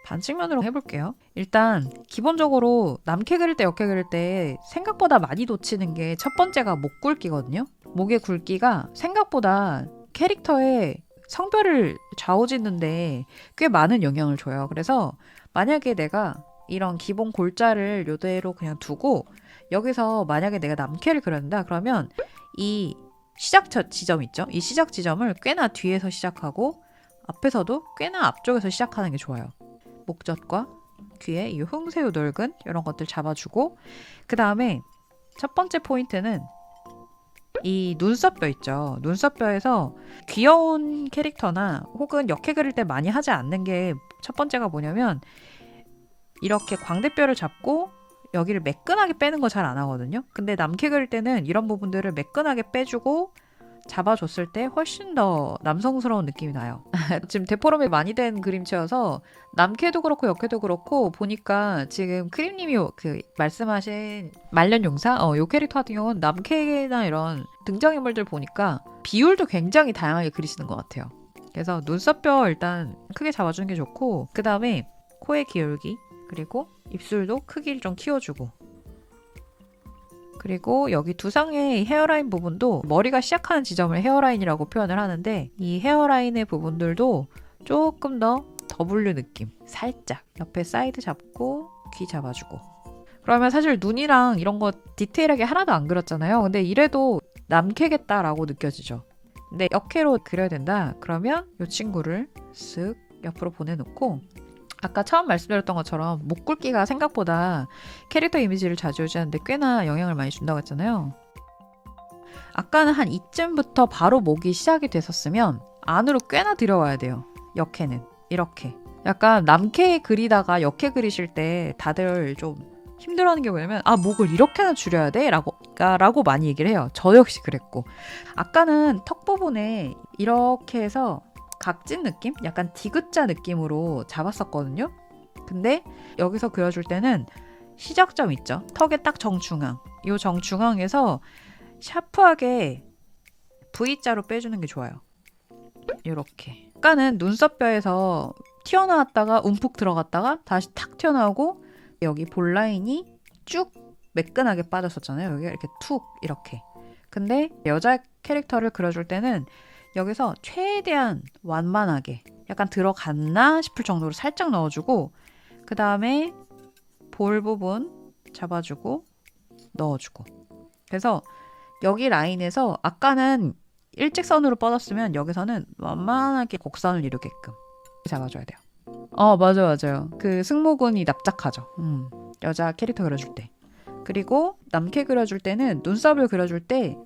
반측면으로 해볼게요. 일단 기본적으로 남캐 그릴 때 역캐 그릴 때 생각보다 많이 놓치는 게 첫 번째가 목 굵기거든요. 목의 굵기가 생각보다 캐릭터의 성별을 좌우짓는데 꽤 많은 영향을 줘요. 그래서 만약에 내가 이런 기본 골자를 요대로 그냥 두고 여기서 만약에 내가 남캐를 그린다 그러면 이 시작 지점 있죠? 이 시작 지점을 꽤나 뒤에서 시작하고 앞에서도 꽤나 앞쪽에서 시작하는 게 좋아요. 목젖과 귀에 이 흉쇄유 넓은 이런 것들 잡아주고 그 다음에 첫 번째 포인트는 이 눈썹뼈 있죠. 눈썹뼈에서 귀여운 캐릭터나 혹은 역캐 그릴 때 많이 하지 않는 게 첫 번째가 뭐냐면 이렇게 광대뼈를 잡고 여기를 매끈하게 빼는 거 잘 안 하거든요. 근데 남캐 그릴 때는 이런 부분들을 매끈하게 빼주고 잡아줬을 때 훨씬 더 남성스러운 느낌이 나요. 지금 데포럼이 많이 된 그림체여서 남캐도 그렇고 여캐도 그렇고 보니까 지금 크림님이 그 말씀하신 말년용사 요 캐릭터 같은 경우는 남캐나 이런 등장인물들 보니까 비율도 굉장히 다양하게 그리시는 것 같아요. 그래서 눈썹뼈 일단 크게 잡아주는 게 좋고 그 다음에 코의 기울기 그리고 입술도 크기를 좀 키워주고 그리고 여기 두상의 헤어라인 부분도 머리가 시작하는 지점을 헤어라인이라고 표현을 하는데 이 헤어라인의 부분들도 조금 더 W 느낌 살짝 옆에 사이드 잡고 귀 잡아주고 그러면 사실 눈이랑 이런 거 디테일하게 하나도 안 그렸잖아요. 근데 이래도 남캐겠다라고 느껴지죠. 근데 역캐로 그려야 된다 그러면 이 친구를 쓱 옆으로 보내놓고 아까 처음 말씀드렸던 것처럼 목 굵기가 생각보다 캐릭터 이미지를 좌지우지하는데 꽤나 영향을 많이 준다고 했잖아요. 아까는 한 이쯤부터 바로 목이 시작이 됐었으면 안으로 꽤나 들어와야 돼요. 역캐는 이렇게 약간 남캐 그리다가 역캐 그리실 때 다들 좀 힘들어하는 게 뭐냐면 목을 이렇게나 줄여야 돼? 라고 많이 얘기를 해요. 저 역시 그랬고 아까는 턱 부분에 이렇게 해서 각진 느낌? 약간 디귿자 느낌으로 잡았었거든요. 근데 여기서 그려줄 때는 시작점 있죠. 턱의 딱 정중앙. 이 정중앙에서 샤프하게 V자로 빼주는 게 좋아요. 이렇게. 아까는 눈썹뼈에서 튀어나왔다가 움푹 들어갔다가 다시 탁 튀어나오고 여기 볼 라인이 쭉 매끈하게 빠졌었잖아요. 여기가 이렇게 툭 이렇게. 근데 여자 캐릭터를 그려줄 때는 여기서 최대한 완만하게 약간 들어갔나 싶을 정도로 살짝 넣어주고 그 다음에 볼 부분 잡아주고 넣어주고 그래서 여기 라인에서 아까는 일직선으로 뻗었으면 여기서는 완만하게 곡선을 이루게끔 잡아줘야 돼요. 맞아요. 그 승모근이 납작하죠. 여자 캐릭터 그려줄 때. 그리고 남캐 그려줄 때는 눈썹을 그려줄 때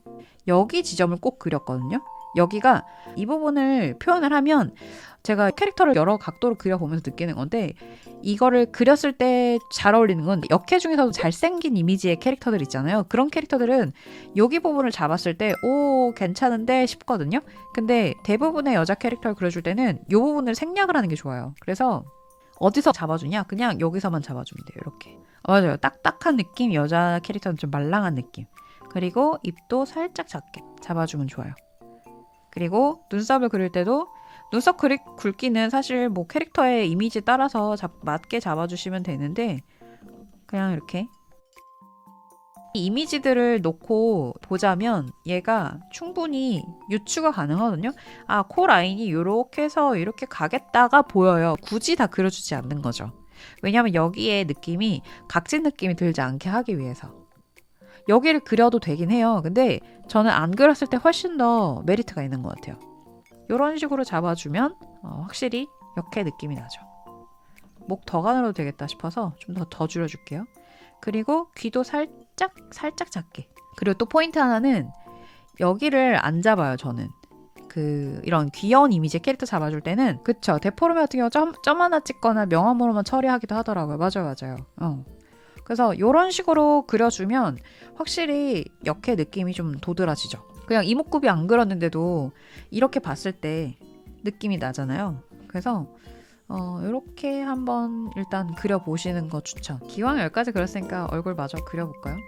여기 지점을 꼭 그렸거든요. 여기가 이 부분을 표현을 하면 제가 캐릭터를 여러 각도로 그려보면서 느끼는 건데 이거를 그렸을 때 잘 어울리는 건 역캐 중에서도 잘생긴 이미지의 캐릭터들 있잖아요. 그런 캐릭터들은 여기 부분을 잡았을 때 괜찮은데 싶거든요. 근데 대부분의 여자 캐릭터를 그려줄 때는 이 부분을 생략을 하는 게 좋아요. 그래서 어디서 잡아주냐? 그냥 여기서만 잡아주면 돼요. 이렇게. 맞아요. 딱딱한 느낌, 여자 캐릭터는 좀 말랑한 느낌. 그리고 입도 살짝 작게 잡아주면 좋아요. 그리고 눈썹을 그릴 때도 눈썹 굵기는 사실 뭐 캐릭터의 이미지에 따라서 맞게 잡아주시면 되는데 그냥 이렇게 이 이미지들을 놓고 보자면 얘가 충분히 유추가 가능하거든요. 코 라인이 이렇게 해서 이렇게 가겠다가 보여요. 굳이 다 그려주지 않는 거죠. 왜냐하면 여기에 느낌이 각진 느낌이 들지 않게 하기 위해서. 여기를 그려도 되긴 해요. 근데 저는 안 그렸을 때 훨씬 더 메리트가 있는 것 같아요. 이런 식으로 잡아주면 확실히 역캐 느낌이 나죠. 목 더 가늘어도 되겠다 싶어서 좀 더 줄여줄게요. 그리고 귀도 살짝 작게. 그리고 또 포인트 하나는 여기를 안 잡아요. 저는 이런 귀여운 이미지 캐릭터 잡아줄 때는 그쵸. 데포르메 같은 경우 점 하나 찍거나 명암으로만 처리하기도 하더라고요. 맞아요. 그래서 이런 식으로 그려주면 확실히 역캐 느낌이 좀 도드라지죠. 그냥 이목구비 안 그렸는데도 이렇게 봤을 때 느낌이 나잖아요. 그래서 이렇게 한번 일단 그려보시는 거 추천. 기왕 여기까지 그렸으니까 얼굴 마저 그려볼까요?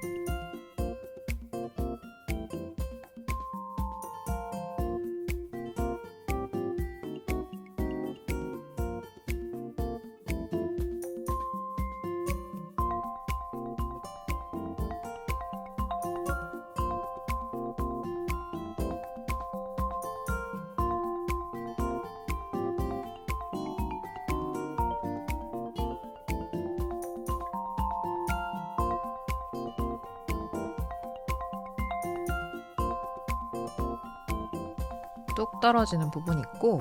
뚝 떨어지는 부분이 있고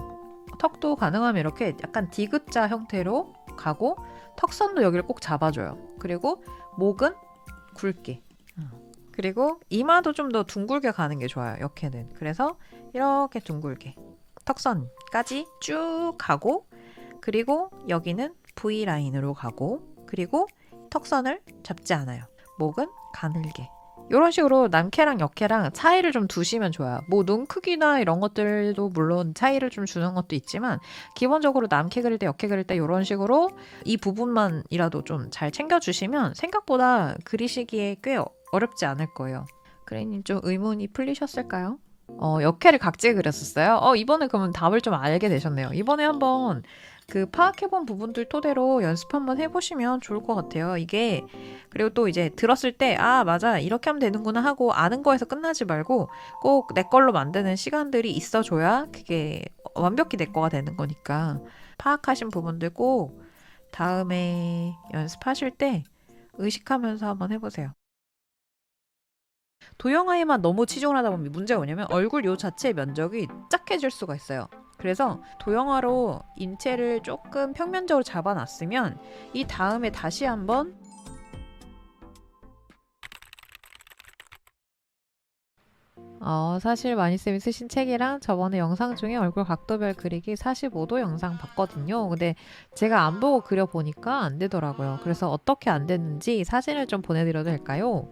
턱도 가능하면 이렇게 약간 디귿자 형태로 가고 턱선도 여기를 꼭 잡아줘요. 그리고 목은 굵게 그리고 이마도 좀 더 둥글게 가는 게 좋아요. 역캐는. 그래서 이렇게 둥글게 턱선까지 쭉 가고 그리고 여기는 V라인으로 가고 그리고 턱선을 잡지 않아요. 목은 가늘게 이런 식으로 남캐랑 역캐랑 차이를 좀 두시면 좋아요. 뭐 눈 크기나 이런 것들도 물론 차이를 좀 주는 것도 있지만 기본적으로 남캐 그릴 때 역캐 그릴 때 이런 식으로 이 부분만이라도 좀 잘 챙겨주시면 생각보다 그리시기에 꽤 어렵지 않을 거예요. 그래님 좀 의문이 풀리셨을까요? 역캐를 각지게 그렸었어요. 이번에 그러면 답을 좀 알게 되셨네요. 이번에 한번 그 파악해본 부분들 토대로 연습 한번 해보시면 좋을 것 같아요. 이게 그리고 또 이제 들었을 때 맞아 이렇게 하면 되는구나 하고 아는 거에서 끝나지 말고 꼭 내 걸로 만드는 시간들이 있어줘야 그게 완벽히 내 거가 되는 거니까 파악하신 부분들 꼭 다음에 연습하실 때 의식하면서 한번 해보세요. 도형아에만 너무 치중을 하다 보면 문제가 뭐냐면 얼굴 요 자체의 면적이 작해질 수가 있어요. 그래서 도형화로 인체를 조금 평면적으로 잡아놨으면 이 다음에 다시 한번 사실 마니쌤이 쓰신 책이랑 저번에 영상 중에 얼굴 각도별 그리기 45도 영상 봤거든요. 근데 제가 안 보고 그려보니까 안 되더라고요. 그래서 어떻게 안 됐는지 사진을 좀 보내드려도 될까요?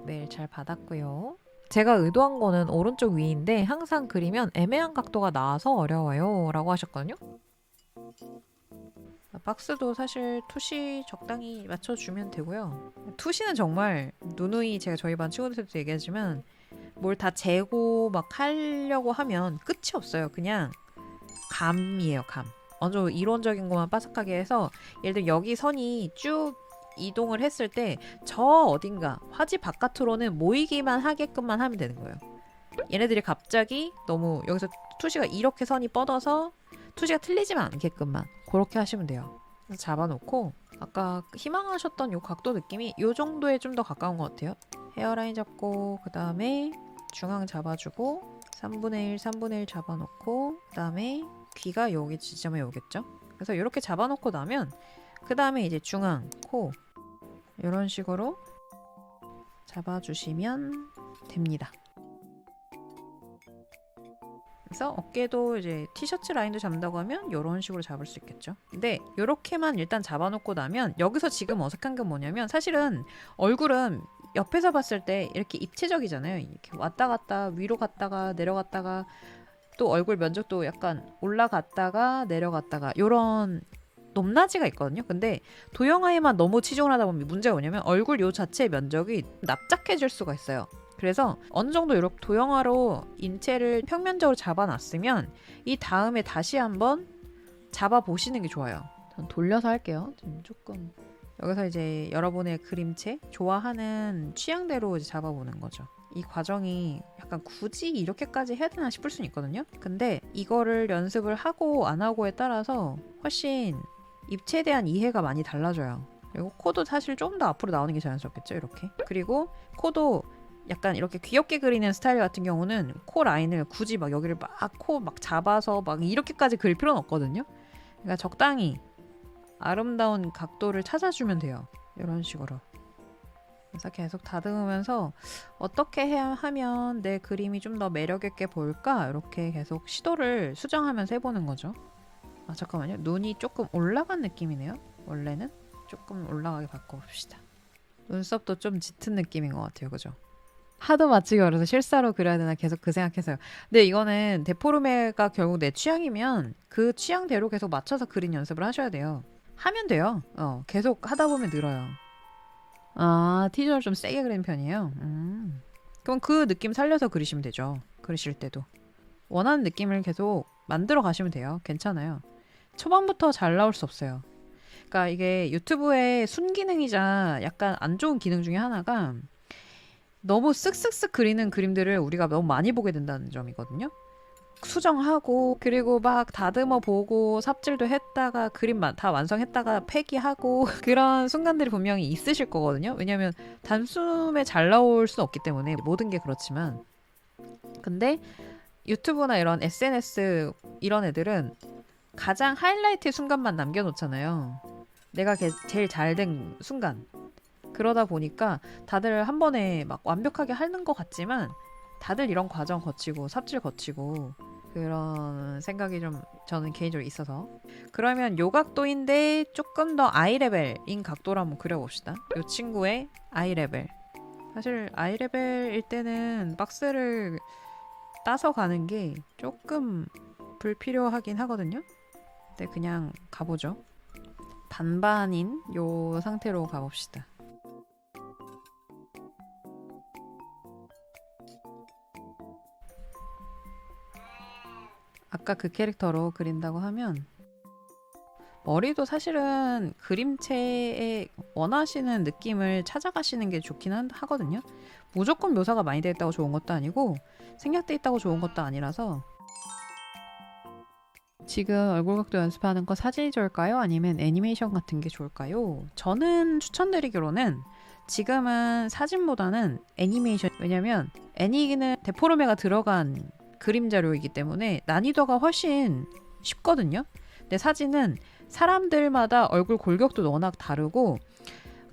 메일 잘 받았고요. 제가 의도한 거는 오른쪽 위인데 항상 그리면 애매한 각도가 나와서 어려워요 라고 하셨거든요. 박스도 사실 투시 적당히 맞춰주면 되고요. 투시는 정말 누누이 제가 저희 반 친구들한테도 얘기하지만 뭘 다 재고 막 하려고 하면 끝이 없어요. 그냥 감이에요, 감. 어느 정도 이론적인 것만 빠삭하게 해서 예를 들어 여기 선이 쭉 이동을 했을 때 저 어딘가 화지 바깥으로는 모이기만 하게끔만 하면 되는 거예요. 얘네들이 갑자기 너무 여기서 투시가 이렇게 선이 뻗어서 투시가 틀리지만 않게끔만 그렇게 하시면 돼요. 그래서 잡아놓고 아까 희망하셨던 요 각도 느낌이 요 정도에 좀 더 가까운 것 같아요. 헤어라인 잡고 그 다음에 중앙 잡아주고 3분의 1, 3분의 1 잡아놓고 그 다음에 귀가 여기 지점에 오겠죠? 그래서 이렇게 잡아놓고 나면 그 다음에 이제 중앙, 코 이런 식으로 잡아주시면 됩니다. 그래서 어깨도 이제 티셔츠 라인도 잡는다고 하면 이런 식으로 잡을 수 있겠죠. 근데 이렇게만 일단 잡아놓고 나면 여기서 지금 어색한 게 뭐냐면 사실은 얼굴은 옆에서 봤을 때 이렇게 입체적이잖아요. 이렇게 왔다 갔다 위로 갔다가 내려갔다가 또 얼굴 면적도 약간 올라갔다가 내려갔다가 이런 높낮이가 있거든요. 근데 도형화에만 너무 치중을 하다 보면 문제가 뭐냐면 얼굴 요 자체의 면적이 납작해질 수가 있어요. 그래서 어느 정도 이렇게 도형화로 인체를 평면적으로 잡아놨으면 이 다음에 다시 한번 잡아보시는 게 좋아요. 전 돌려서 할게요. 조금 여기서 이제 여러분의 그림체 좋아하는 취향대로 이제 잡아보는 거죠. 이 과정이 약간 굳이 이렇게까지 해야 되나 싶을 수는 있거든요. 근데 이거를 연습을 하고 안 하고에 따라서 훨씬 입체에 대한 이해가 많이 달라져요. 그리고 코도 사실 좀 더 앞으로 나오는 게 자연스럽겠죠, 이렇게. 그리고 코도 약간 이렇게 귀엽게 그리는 스타일 같은 경우는 코 라인을 굳이 막 여기를 막 코 막 잡아서 막 이렇게까지 그릴 필요는 없거든요. 그러니까 적당히 아름다운 각도를 찾아주면 돼요. 이런 식으로. 그래서 계속 다듬으면서 어떻게 해야 하면 내 그림이 좀 더 매력있게 보일까? 이렇게 계속 시도를 수정하면서 해보는 거죠. 잠깐만요. 눈이 조금 올라간 느낌이네요. 원래는 조금 올라가게 바꿔봅시다. 눈썹도 좀 짙은 느낌인 것 같아요. 그죠? 하도 맞추기 어려서 실사로 그려야 되나 계속 그 생각해서요. 근데 이거는 데포르메가 결국 내 취향이면 그 취향대로 계속 맞춰서 그린 연습을 하셔야 돼요. 하면 돼요. 계속 하다 보면 늘어요. 티저를 좀 세게 그리는 편이에요. 그럼 그 느낌 살려서 그리시면 되죠. 그리실 때도. 원하는 느낌을 계속 만들어 가시면 돼요. 괜찮아요. 초반부터 잘 나올 수 없어요. 그러니까 이게 유튜브의 순기능이자 약간 안 좋은 기능 중에 하나가 너무 쓱쓱쓱 그리는 그림들을 우리가 너무 많이 보게 된다는 점이거든요. 수정하고 그리고 막 다듬어 보고 삽질도 했다가 그림 다 완성했다가 폐기하고 그런 순간들이 분명히 있으실 거거든요. 왜냐면 단숨에 잘 나올 수는 없기 때문에 모든 게 그렇지만 근데 유튜브나 이런 SNS 이런 애들은 가장 하이라이트 순간만 남겨놓잖아요. 내가 제일 잘 된 순간. 그러다 보니까 다들 한 번에 막 완벽하게 하는 것 같지만 다들 이런 과정 거치고 삽질 거치고 그런 생각이 좀 저는 개인적으로 있어서 그러면 요 각도인데 조금 더 아이 레벨인 각도로 한번 그려봅시다. 요 친구의 아이 레벨 사실 아이레벨일 때는 박스를 따서 가는 게 조금 불필요하긴 하거든요. 근데 그냥 가보죠. 반반인 요 상태로 가봅시다. 아까 그 캐릭터로 그린다고 하면 머리도 사실은 그림체에 원하시는 느낌을 찾아가시는 게 좋긴 하거든요. 무조건 묘사가 많이 돼 있다고 좋은 것도 아니고 생략돼 있다고 좋은 것도 아니라서. 지금 얼굴 각도 연습하는 거 사진이 좋을까요? 아니면 애니메이션 같은 게 좋을까요? 저는 추천드리기로는 지금은 사진보다는 애니메이션. 왜냐면 애니는 데포르메가 들어간 그림 자료이기 때문에 난이도가 훨씬 쉽거든요. 근데 사진은 사람들마다 얼굴 골격도 워낙 다르고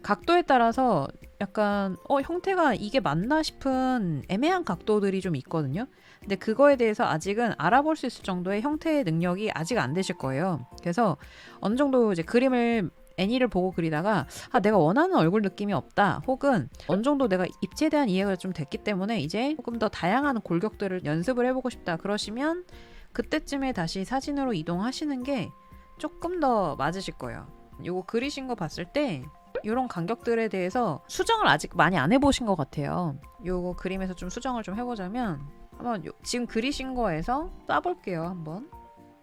각도에 따라서 약간 형태가 이게 맞나 싶은 애매한 각도들이 좀 있거든요. 근데 그거에 대해서 아직은 알아볼 수 있을 정도의 형태의 능력이 아직 안 되실 거예요. 그래서 어느 정도 이제 그림을 애니를 보고 그리다가 내가 원하는 얼굴 느낌이 없다, 혹은 어느 정도 내가 입체에 대한 이해가 좀 됐기 때문에 이제 조금 더 다양한 골격들을 연습을 해보고 싶다 그러시면 그때쯤에 다시 사진으로 이동하시는 게 조금 더 맞으실 거예요. 요거 그리신 거 봤을 때 이런 간격들에 대해서 수정을 아직 많이 안 해보신 것 같아요. 요거 그림에서 좀 수정을 좀 해보자면 한번 지금 그리신 거에서 따볼게요. 한번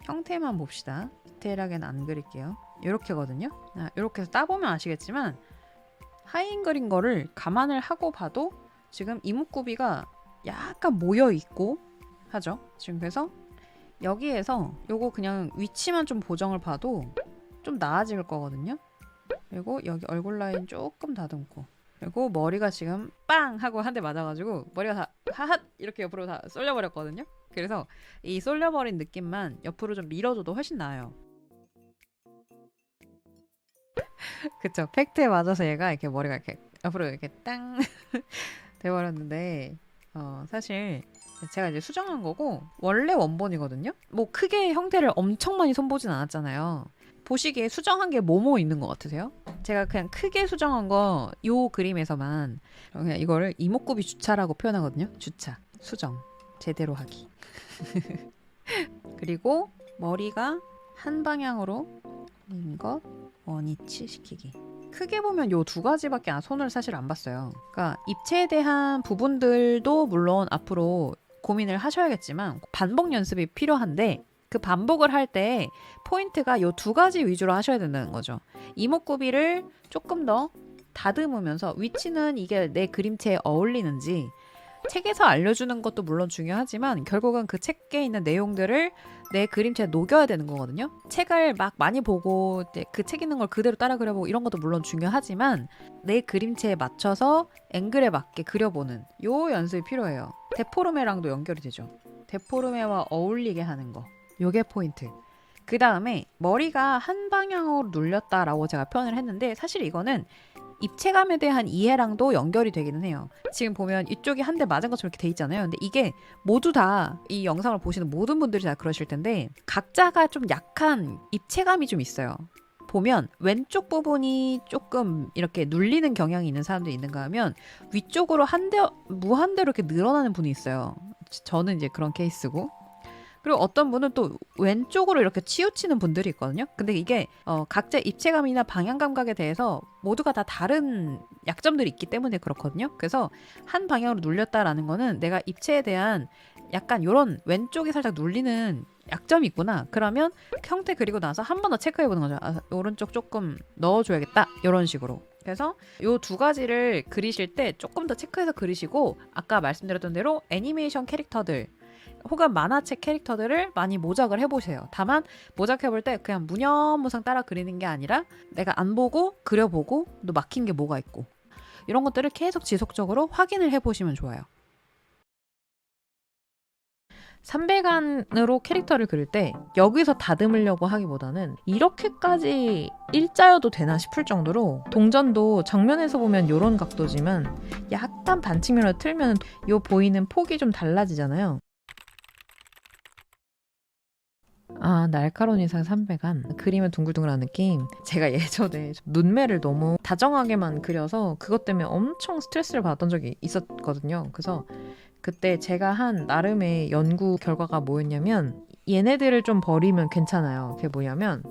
형태만 봅시다. 디테일하게는 안 그릴게요. 요렇게거든요. 요렇게 해서 따보면 아시겠지만 하인 그린 거를 감안을 하고 봐도 지금 이목구비가 약간 모여있고 하죠. 지금 그래서 여기에서 요거 그냥 위치만 좀 보정을 봐도 좀 나아질 거거든요. 그리고 여기 얼굴 라인 조금 다듬고, 그리고 머리가 지금 빵 하고 한 대 맞아가지고 머리가 다 하핫 이렇게 옆으로 다 쏠려버렸거든요. 그래서 이 쏠려버린 느낌만 옆으로 좀 밀어줘도 훨씬 나아요. 그쵸? 팩트에 맞아서 얘가 이렇게 머리가 이렇게 옆으로 이렇게 땅 돼버렸는데 사실 제가 이제 수정한 거고 원래 원본이거든요. 뭐 크게 형태를 엄청 많이 손보진 않았잖아요. 보시기에 수정한 게 뭐뭐 있는 것 같으세요? 제가 그냥 크게 수정한 거 요 그림에서만 그냥 이거를 이목구비 주차라고 표현하거든요. 주차, 수정, 제대로 하기. 그리고 머리가 한 방향으로 인 것 원위치 시키기. 크게 보면 요 두 가지밖에 손을 사실 안 봤어요. 그러니까 입체에 대한 부분들도 물론 앞으로 고민을 하셔야겠지만 반복 연습이 필요한데 그 반복을 할 때 포인트가 요 두 가지 위주로 하셔야 된다는 거죠. 이목구비를 조금 더 다듬으면서 위치는 이게 내 그림체에 어울리는지 책에서 알려주는 것도 물론 중요하지만 결국은 그 책에 있는 내용들을 내 그림체에 녹여야 되는 거거든요. 책을 막 많이 보고 그 책 있는 걸 그대로 따라 그려보고 이런 것도 물론 중요하지만 내 그림체에 맞춰서 앵글에 맞게 그려보는 요 연습이 필요해요. 데포르메랑도 연결이 되죠. 데포르메와 어울리게 하는 거. 요게 포인트. 그 다음에 머리가 한 방향으로 눌렸다라고 제가 표현을 했는데 사실 이거는 입체감에 대한 이해랑도 연결이 되기는 해요. 지금 보면 이쪽이 한 대 맞은 것처럼 이렇게 돼 있잖아요. 근데 이게 모두 다 이 영상을 보시는 모든 분들이 다 그러실 텐데 각자가 좀 약한 입체감이 좀 있어요. 보면 왼쪽 부분이 조금 이렇게 눌리는 경향이 있는 사람도 있는가 하면 위쪽으로 무한대로 이렇게 늘어나는 분이 있어요. 저는 이제 그런 케이스고. 그리고 어떤 분은 또 왼쪽으로 이렇게 치우치는 분들이 있거든요. 근데 이게 각자 입체감이나 방향 감각에 대해서 모두가 다 다른 약점들이 있기 때문에 그렇거든요. 그래서 한 방향으로 눌렸다라는 거는 내가 입체에 대한 약간 이런 왼쪽이 살짝 눌리는 약점이 있구나. 그러면 형태 그리고 나서 한 번 더 체크해보는 거죠. 오른쪽 조금 넣어줘야겠다. 이런 식으로. 그래서 요 두 가지를 그리실 때 조금 더 체크해서 그리시고 아까 말씀드렸던 대로 애니메이션 캐릭터들 혹은 만화책 캐릭터들을 많이 모작을 해보세요. 다만 모작해볼 때 그냥 무념무상 따라 그리는 게 아니라 내가 안 보고 그려보고 또 막힌 게 뭐가 있고 이런 것들을 계속 지속적으로 확인을 해보시면 좋아요. 300안으로 캐릭터를 그릴 때 여기서 다듬으려고 하기보다는 이렇게까지 일자여도 되나 싶을 정도로 동전도 정면에서 보면 이런 각도지만 약간 반측면으로 틀면 요 보이는 폭이 좀 달라지잖아요. 날카로운 인상 300안. 그림은 둥글둥글한 느낌. 제가 예전에 눈매를 너무 다정하게만 그려서 그것 때문에 엄청 스트레스를 받았던 적이 있었거든요. 그래서 그때 제가 한 나름의 연구 결과가 뭐였냐면 얘네들을 좀 버리면 괜찮아요. 그게 뭐냐면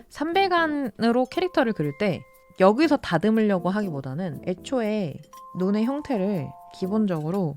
300안으로 캐릭터를 그릴 때 여기서 다듬으려고 하기보다는 애초에 눈의 형태를 기본적으로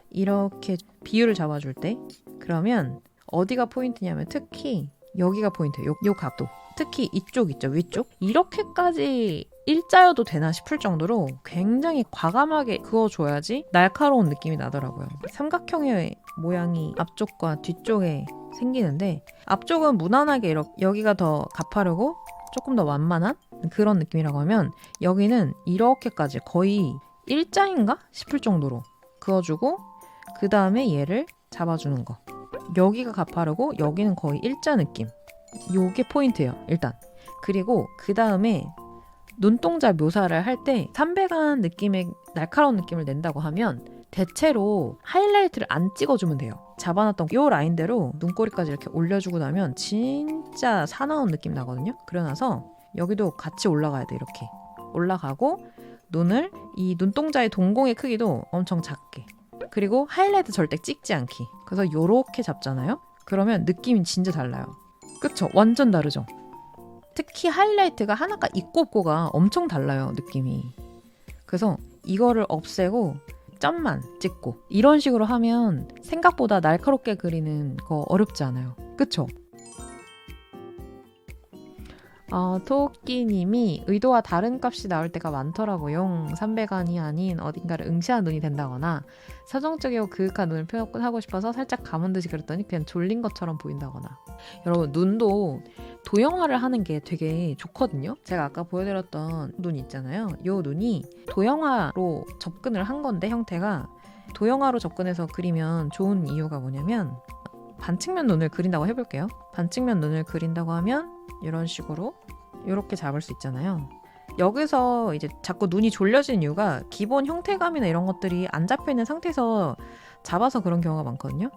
이렇게 비율을 잡아줄 때 그러면 어디가 포인트냐면 특히 여기가 포인트예요. 요 각도. 특히 이쪽 있죠. 위쪽. 이렇게까지 일자여도 되나 싶을 정도로 굉장히 과감하게 그어줘야지 날카로운 느낌이 나더라고요. 삼각형의 모양이 앞쪽과 뒤쪽에 생기는데 앞쪽은 무난하게 이렇게 여기가 더 가파르고 조금 더 완만한 그런 느낌이라고 하면 여기는 이렇게까지 거의 일자인가 싶을 정도로 그어주고 그 다음에 얘를 잡아주는 거. 여기가 가파르고 여기는 거의 일자 느낌. 요게 포인트예요. 일단. 그리고 그 다음에 눈동자 묘사를 할 때 300안 느낌의 날카로운 느낌을 낸다고 하면 대체로 하이라이트를 안 찍어주면 돼요. 잡아놨던 요 라인대로 눈꼬리까지 이렇게 올려주고 나면 진짜 사나운 느낌 나거든요. 그러나서 여기도 같이 올라가야 돼. 이렇게 올라가고 눈을 이 눈동자의 동공의 크기도 엄청 작게 그리고 하이라이트 절대 찍지 않기. 그래서 요렇게 잡잖아요. 그러면 느낌이 진짜 달라요. 그쵸? 완전 다르죠? 특히 하이라이트가 하나가 있고 없고가 엄청 달라요. 느낌이. 그래서 이거를 없애고 점만 찍고 이런 식으로 하면 생각보다 날카롭게 그리는 거 어렵지 않아요. 그쵸? 토끼님이 의도와 다른 값이 나올 때가 많더라고요. 300안이 아닌 어딘가를 응시한 눈이 된다거나 서정적이고 그윽한 눈을 표현하고 싶어서 살짝 감은 듯이 그렸더니 그냥 졸린 것처럼 보인다거나. 여러분 눈도 도형화를 하는 게 되게 좋거든요. 제가 아까 보여드렸던 눈 있잖아요. 이 눈이 도형화로 접근을 한 건데 형태가 도형화로 접근해서 그리면 좋은 이유가 뭐냐면 반측면 눈을 그린다고 해볼게요. 반측면 눈을 그린다고 하면 이런 식으로 이렇게 잡을 수 있잖아요. 여기서 이제 자꾸 눈이 졸려지는 이유가 기본 형태감이나 이런 것들이 안 잡혀있는 상태에서 잡아서 그런 경우가 많거든요.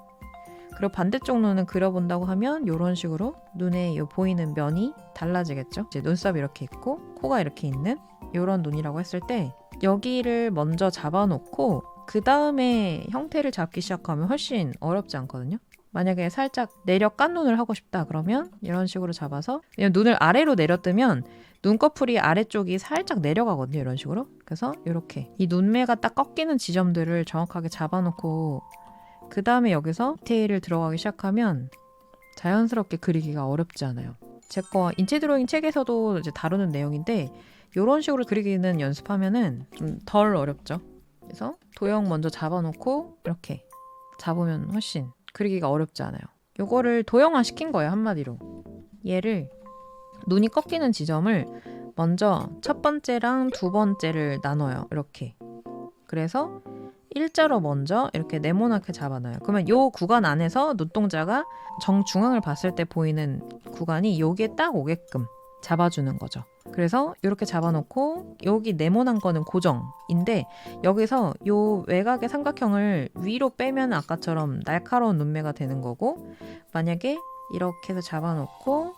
그리고 반대쪽 눈을 그려본다고 하면 이런 식으로 눈에 요 보이는 면이 달라지겠죠. 이제 눈썹이 이렇게 있고 코가 이렇게 있는 이런 눈이라고 했을 때 여기를 먼저 잡아놓고 그 다음에 형태를 잡기 시작하면 훨씬 어렵지 않거든요. 만약에 살짝 내려 깐 눈을 하고 싶다 그러면 이런 식으로 잡아서 눈을 아래로 내려뜨면 눈꺼풀이 아래쪽이 살짝 내려가거든요. 이런 식으로. 그래서 이렇게 이 눈매가 딱 꺾이는 지점들을 정확하게 잡아놓고 그 다음에 여기서 디테일을 들어가기 시작하면 자연스럽게 그리기가 어렵지 않아요. 제 거 인체 드로잉 책에서도 이제 다루는 내용인데 이런 식으로 그리기는 연습하면은 좀 덜 어렵죠. 그래서 도형 먼저 잡아놓고 이렇게 잡으면 훨씬 그리기가 어렵지 않아요. 요거를 도형화 시킨 거예요. 한마디로. 얘를 눈이 꺾이는 지점을 먼저 첫 번째랑 두 번째를 나눠요. 이렇게. 그래서 일자로 먼저 이렇게 네모나게 잡아놔요. 그러면 요 구간 안에서 눈동자가 정중앙을 봤을 때 보이는 구간이 여기에 딱 오게끔 잡아주는 거죠. 그래서 이렇게 잡아놓고 여기 네모난 거는 고정인데 여기서 요 외곽의 삼각형을 위로 빼면 아까처럼 날카로운 눈매가 되는 거고 만약에 이렇게 해서 잡아놓고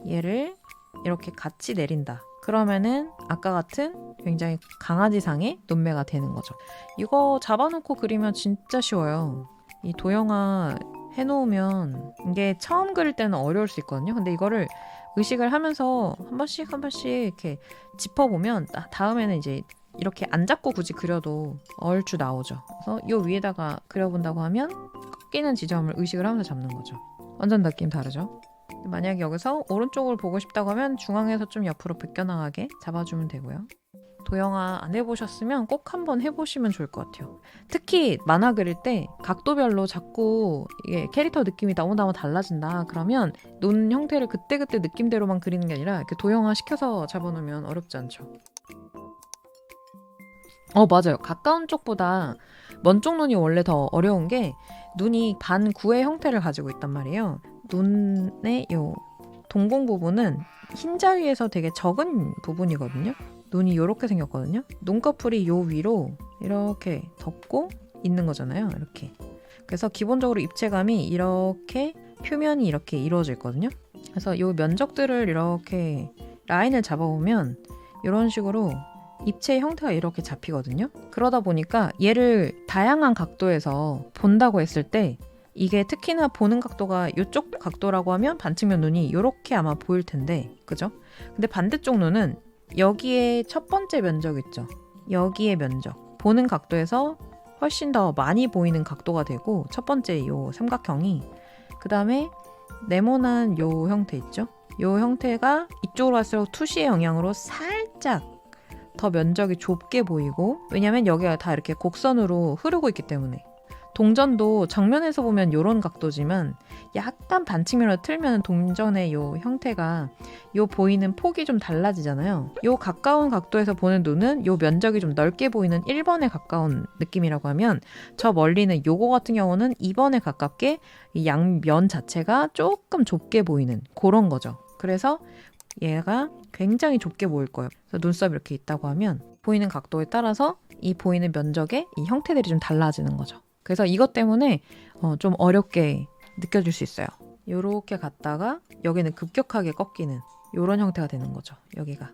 얘를 이렇게 같이 내린다. 그러면은 아까 같은 굉장히 강아지상의 눈매가 되는 거죠. 이거 잡아놓고 그리면 진짜 쉬워요. 이 도형화 해놓으면 이게 처음 그릴 때는 어려울 수 있거든요. 근데 이거를 의식을 하면서 한 번씩 이렇게 짚어보면 다음에는 이제 이렇게 안 잡고 굳이 그려도 얼추 나오죠. 그래서 이 위에다가 그려본다고 하면 꺾이는 지점을 의식을 하면서 잡는 거죠. 완전 느낌 다르죠? 만약에 여기서 오른쪽을 보고 싶다고 하면 중앙에서 좀 옆으로 벗겨나가게 잡아주면 되고요. 도형화 안 해보셨으면 꼭 한번 해보시면 좋을 것 같아요. 특히 만화 그릴 때 각도별로 자꾸 이게 캐릭터 느낌이 너무너무 달라진다. 그러면 눈 형태를 그때그때 느낌대로만 그리는 게 아니라 이렇게 도형화 시켜서 잡아놓으면 어렵지 않죠. 맞아요. 가까운 쪽보다 먼 쪽 눈이 원래 더 어려운 게 눈이 반구의 형태를 가지고 있단 말이에요. 눈의 요 동공 부분은 흰자 위에서 되게 적은 부분이거든요. 눈이 이렇게 생겼거든요. 눈꺼풀이 요 위로 이렇게 덮고 있는 거잖아요. 이렇게. 그래서 기본적으로 입체감이 이렇게 표면이 이렇게 이루어져 있거든요. 그래서 이 면적들을 이렇게 라인을 잡아보면 이런 식으로 입체의 형태가 이렇게 잡히거든요. 그러다 보니까 얘를 다양한 각도에서 본다고 했을 때 이게 특히나 보는 각도가 이쪽 각도라고 하면 반측면 눈이 이렇게 아마 보일 텐데, 그죠? 근데 반대쪽 눈은 여기에 첫 번째 면적 있죠? 여기에 면적. 보는 각도에서 훨씬 더 많이 보이는 각도가 되고, 첫 번째 이 삼각형이, 그 다음에 네모난 요 형태 있죠? 요 형태가 이쪽으로 갈수록 투시의 영향으로 살짝 더 면적이 좁게 보이고, 왜냐면 여기가 다 이렇게 곡선으로 흐르고 있기 때문에. 동전도 정면에서 보면 이런 각도지만 약간 반측면으로 틀면 동전의 요 형태가 요 보이는 폭이 좀 달라지잖아요. 요 가까운 각도에서 보는 눈은 요 면적이 좀 넓게 보이는 1번에 가까운 느낌이라고 하면, 저 멀리는 요거 같은 경우는 2번에 가깝게 이 양면 자체가 조금 좁게 보이는 그런 거죠. 그래서 얘가 굉장히 좁게 보일 거예요. 그래서 눈썹이 이렇게 있다고 하면 보이는 각도에 따라서 이 보이는 면적의 이 형태들이 좀 달라지는 거죠. 그래서 이것 때문에 좀 어렵게 느껴질 수 있어요. 요렇게 갔다가 여기는 급격하게 꺾이는 요런 형태가 되는 거죠. 여기가.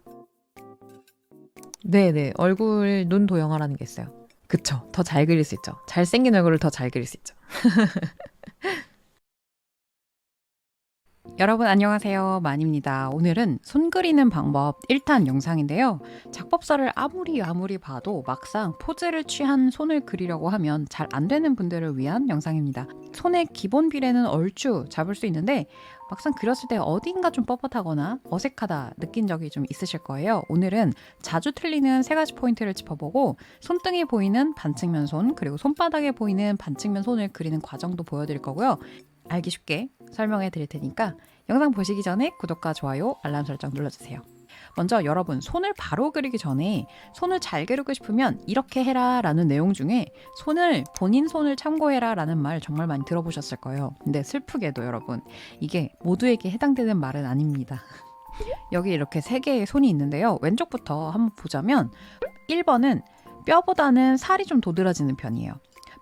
네네. 얼굴 눈 도형화라는 게 있어요. 그쵸. 더 잘 그릴 수 있죠. 잘생긴 얼굴을 더 잘 그릴 수 있죠. 여러분 안녕하세요. 만입니다. 오늘은 손 그리는 방법 1탄 영상인데요. 작법서를 아무리 봐도 막상 포즈를 취한 손을 그리려고 하면 잘 안 되는 분들을 위한 영상입니다. 손의 기본 비례는 얼추 잡을 수 있는데 막상 그렸을 때 어딘가 좀 뻣뻣하거나 어색하다 느낀 적이 좀 있으실 거예요. 오늘은 자주 틀리는 3가지 포인트를 짚어보고 손등에 보이는 반측면 손, 그리고 손바닥에 보이는 반측면 손을 그리는 과정도 보여드릴 거고요. 알기 쉽게 설명해 드릴 테니까 영상 보시기 전에 구독과 좋아요, 알람 설정 눌러주세요. 먼저 여러분, 손을 바로 그리기 전에 손을 잘 그리고 싶으면 이렇게 해라 라는 내용 중에 본인 손을 참고해라 라는 말 정말 많이 들어보셨을 거예요. 근데 슬프게도 여러분, 이게 모두에게 해당되는 말은 아닙니다. 여기 이렇게 3개의 손이 있는데요. 왼쪽부터 한번 보자면 1번은 뼈보다는 살이 좀 도드라지는 편이에요.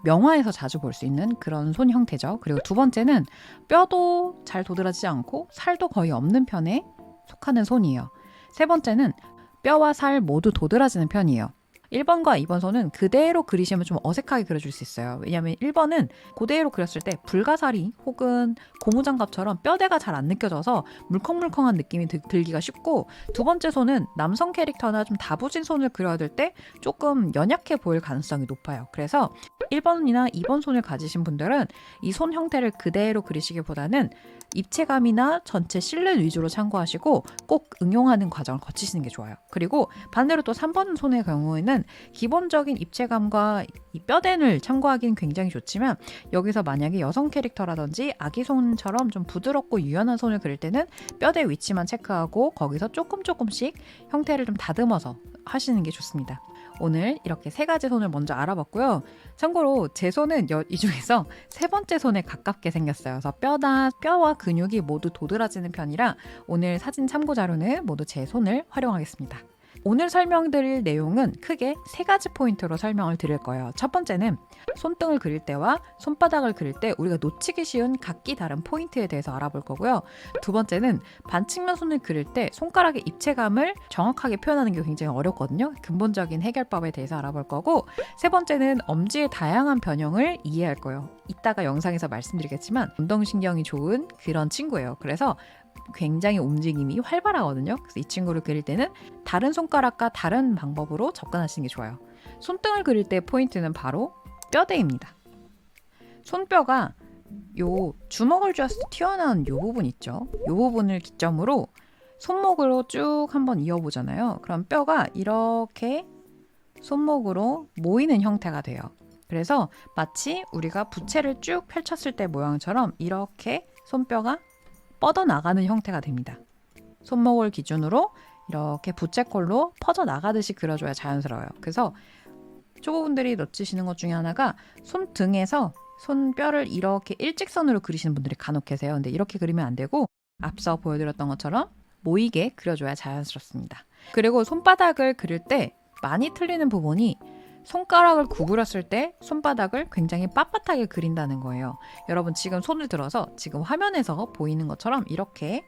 명화에서 자주 볼 수 있는 그런 손 형태죠. 그리고 2번째는 뼈도 잘 도드라지지 않고 살도 거의 없는 편에 속하는 손이에요. 3번째는 뼈와 살 모두 도드라지는 편이에요. 1번과 2번 손은 그대로 그리시면 좀 어색하게 그려줄 수 있어요. 왜냐하면 1번은 그대로 그렸을 때 불가사리 혹은 고무장갑처럼 뼈대가 잘 안 느껴져서 물컹물컹한 느낌이 들기가 쉽고, 2번째 손은 남성 캐릭터나 좀 다부진 손을 그려야 될 때 조금 연약해 보일 가능성이 높아요. 그래서 1번이나 2번 손을 가지신 분들은 이 손 형태를 그대로 그리시기보다는 입체감이나 전체 실루엣 위주로 참고하시고 꼭 응용하는 과정을 거치시는 게 좋아요. 그리고 반대로 또 3번 손의 경우에는 기본적인 입체감과 이 뼈대를 참고하기는 굉장히 좋지만, 여기서 만약에 여성 캐릭터라든지 아기 손처럼 좀 부드럽고 유연한 손을 그릴 때는 뼈대 위치만 체크하고 거기서 조금씩 형태를 좀 다듬어서 하시는 게 좋습니다. 오늘 이렇게 3가지 손을 먼저 알아봤고요. 참고로 제 손은 이 중에서 3번째 손에 가깝게 생겼어요. 그래서 뼈와 근육이 모두 도드라지는 편이라 오늘 사진 참고 자료는 모두 제 손을 활용하겠습니다. 오늘 설명드릴 내용은 크게 3가지 포인트로 설명을 드릴 거예요. 첫 번째는 손등을 그릴 때와 손바닥을 그릴 때 우리가 놓치기 쉬운 각기 다른 포인트에 대해서 알아볼 거고요. 2번째는 반측면 손을 그릴 때 손가락의 입체감을 정확하게 표현하는 게 굉장히 어렵거든요. 근본적인 해결법에 대해서 알아볼 거고, 3번째는 엄지의 다양한 변형을 이해할 거예요. 이따가 영상에서 말씀드리겠지만 운동신경이 좋은 그런 친구예요. 그래서 굉장히 움직임이 활발하거든요. 그래서 이 친구를 그릴 때는 다른 손가락과 다른 방법으로 접근하시는 게 좋아요. 손등을 그릴 때 포인트는 바로 뼈대입니다. 손뼈가 요 주먹을 쥐었을 때 튀어나온 요 부분 있죠. 요 부분을 기점으로 손목으로 쭉 한번 이어보잖아요. 그럼 뼈가 이렇게 손목으로 모이는 형태가 돼요. 그래서 마치 우리가 부채를 쭉 펼쳤을 때 모양처럼 이렇게 손뼈가 뻗어나가는 형태가 됩니다. 손목을 기준으로 이렇게 부채꼴로 퍼져나가듯이 그려줘야 자연스러워요. 그래서 초보분들이 놓치시는 것 중에 하나가 손등에서 손뼈를 이렇게 일직선으로 그리시는 분들이 간혹 계세요. 근데 이렇게 그리면 안 되고 앞서 보여드렸던 것처럼 모이게 그려줘야 자연스럽습니다. 그리고 손바닥을 그릴 때 많이 틀리는 부분이 손가락을 구부렸을 때 손바닥을 굉장히 빳빳하게 그린다는 거예요. 여러분 지금 손을 들어서 지금 화면에서 보이는 것처럼 이렇게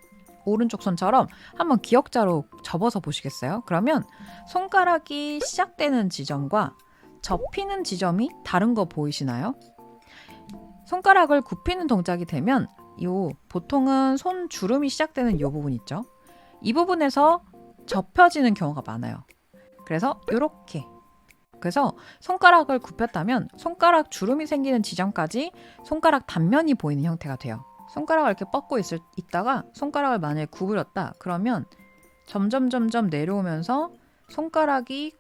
오른쪽 손처럼 한번 기역자로 접어서 보시겠어요? 그러면 손가락이 시작되는 지점과 접히는 지점이 다른 거 보이시나요? 손가락을 굽히는 동작이 되면 보통은 손 주름이 시작되는 이 부분 있죠? 이 부분에서 접혀지는 경우가 많아요. 그래서 이렇게 그래서 손가락을 굽혔다면 손가락 주름이 생기는 지점까지 손가락 단면이 보이는 형태가 돼요. 손가락을 이렇게 뻗고 있다가 손가락을 만약에 구부렸다 그러면 점점 내려오면서 손가락이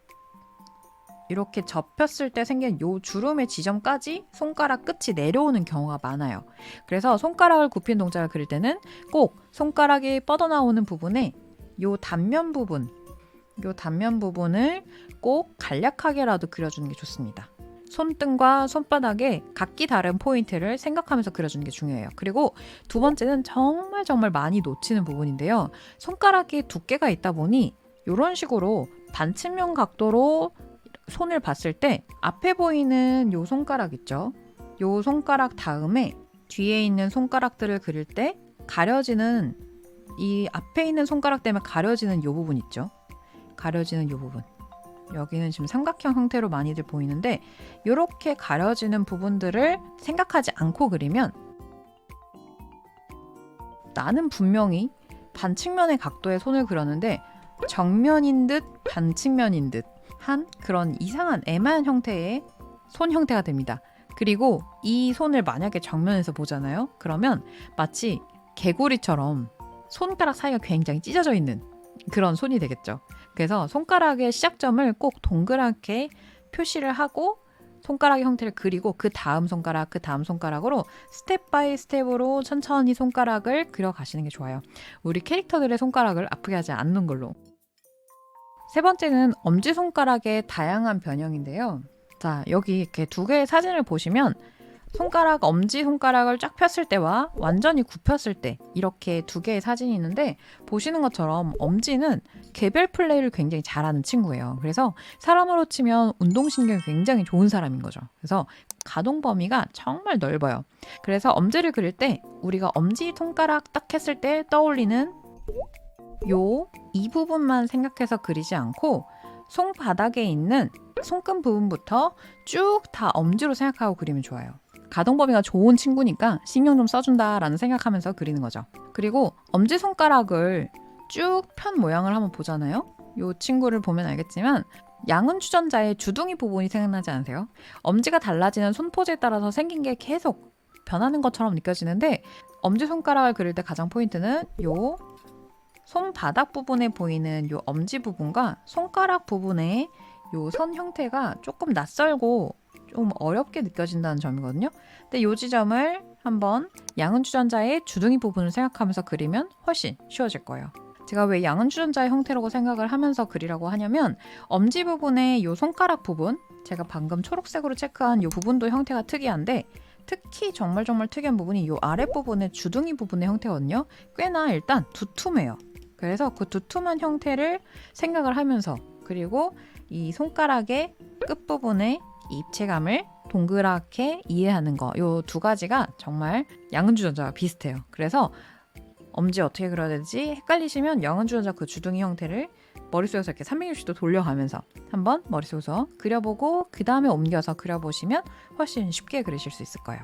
이렇게 접혔을 때 생긴 요 주름의 지점까지 손가락 끝이 내려오는 경우가 많아요. 그래서 손가락을 굽힌 동작을 그릴 때는 꼭 손가락이 뻗어나오는 부분에 요 단면 부분을 꼭 간략하게라도 그려주는 게 좋습니다. 손등과 손바닥에 각기 다른 포인트를 생각하면서 그려주는 게 중요해요. 그리고 두 번째는 정말 많이 놓치는 부분인데요. 손가락에 두께가 있다 보니 이런 식으로 반측면 각도로 손을 봤을 때 앞에 보이는 요 손가락 있죠? 요 손가락 다음에 뒤에 있는 손가락들을 그릴 때 가려지는 이 앞에 있는 손가락 때문에 가려지는 요 부분 있죠? 가려지는 요 부분. 여기는 지금 삼각형 형태로 많이들 보이는데 이렇게 가려지는 부분들을 생각하지 않고 그리면 나는 분명히 반측면의 각도의 손을 그렸는데 정면인 듯 반측면인 듯 한 그런 이상한 애매한 형태의 손 형태가 됩니다. 그리고 이 손을 만약에 정면에서 보잖아요. 그러면 마치 개구리처럼 손가락 사이가 굉장히 찢어져 있는 그런 손이 되겠죠. 그래서 손가락의 시작점을 꼭 동그랗게 표시를 하고 손가락의 형태를 그리고 그 다음 손가락으로 스텝 바이 스텝으로 천천히 손가락을 그려가시는 게 좋아요. 우리 캐릭터들의 손가락을 아프게 하지 않는 걸로. 세 번째는 엄지손가락의 다양한 변형인데요. 자, 여기 이렇게 두 개의 사진을 보시면 엄지손가락을 쫙 폈을 때와 완전히 굽혔을 때 이렇게 두 개의 사진이 있는데 보시는 것처럼 엄지는 개별 플레이를 굉장히 잘하는 친구예요. 그래서 사람으로 치면 운동신경이 굉장히 좋은 사람인 거죠. 그래서 가동 범위가 정말 넓어요. 그래서 엄지를 그릴 때 우리가 엄지손가락 딱 했을 때 떠올리는 이 부분만 생각해서 그리지 않고 손바닥에 있는 손금 부분부터 쭉 다 엄지로 생각하고 그리면 좋아요. 가동 범위가 좋은 친구니까 신경 좀 써준다라는 생각하면서 그리는 거죠. 그리고 엄지손가락을 쭉 편 모양을 한번 보잖아요. 이 친구를 보면 알겠지만 양은 추전자의 주둥이 부분이 생각나지 않으세요? 엄지가 달라지는 손 포즈에 따라서 생긴 게 계속 변하는 것처럼 느껴지는데 엄지손가락을 그릴 때 가장 포인트는 손바닥 부분에 보이는 요 엄지 부분과 손가락 부분의 요 선 형태가 조금 낯설고 좀 어렵게 느껴진다는 점이거든요. 근데 요 지점을 한번 양은 주전자의 주둥이 부분을 생각하면서 그리면 훨씬 쉬워질 거예요. 제가 왜 양은 주전자의 형태라고 생각을 하면서 그리라고 하냐면 엄지 부분의 요 손가락 부분, 제가 방금 초록색으로 체크한 요 부분도 형태가 특이한데 특히 정말 특이한 부분이 요 아랫부분의 주둥이 부분의 형태거든요. 꽤나 일단 두툼해요. 그래서 그 두툼한 형태를 생각을 하면서 그리고 이 손가락의 끝부분의 입체감을 동그랗게 이해하는 거, 요 두 가지가 정말 양은 주전자와 비슷해요. 그래서 엄지 어떻게 그려야 되지? 헷갈리시면 양은 주전자 그 주둥이 형태를 머릿속에서 이렇게 360도 돌려가면서 한번 머릿속에서 그려보고 그 다음에 옮겨서 그려보시면 훨씬 쉽게 그리실 수 있을 거예요.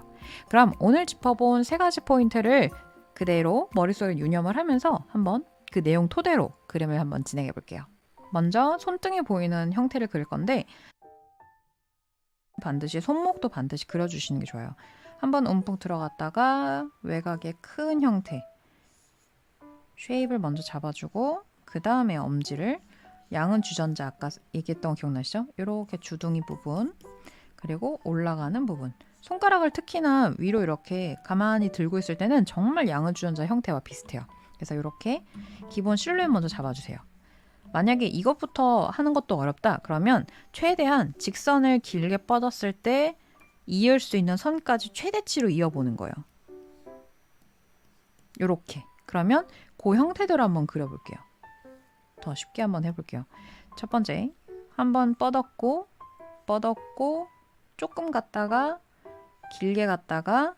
그럼 오늘 짚어본 세 가지 포인트를 그대로 머릿속에 유념을 하면서 한번 그 내용 토대로 그림을 한번 진행해 볼게요. 먼저 손등에 보이는 형태를 그릴 건데 손목도 반드시 그려주시는 게 좋아요. 한번 움푹 들어갔다가 외곽의 큰 형태 쉐입을 먼저 잡아주고 그 다음에 엄지를 양은 주전자 아까 얘기했던 거 기억나시죠? 이렇게 주둥이 부분 그리고 올라가는 부분 손가락을 특히나 위로 이렇게 가만히 들고 있을 때는 정말 양은 주전자 형태와 비슷해요. 그래서 이렇게 기본 실루엣 먼저 잡아주세요. 만약에 이것부터 하는 것도 어렵다 그러면 최대한 직선을 길게 뻗었을 때 이을 수 있는 선까지 최대치로 이어보는 거예요. 이렇게 그러면 그 형태대로 한번 그려볼게요. 더 쉽게 한번 해볼게요. 첫 번째 한번 뻗었고 뻗었고 조금 갔다가 길게 갔다가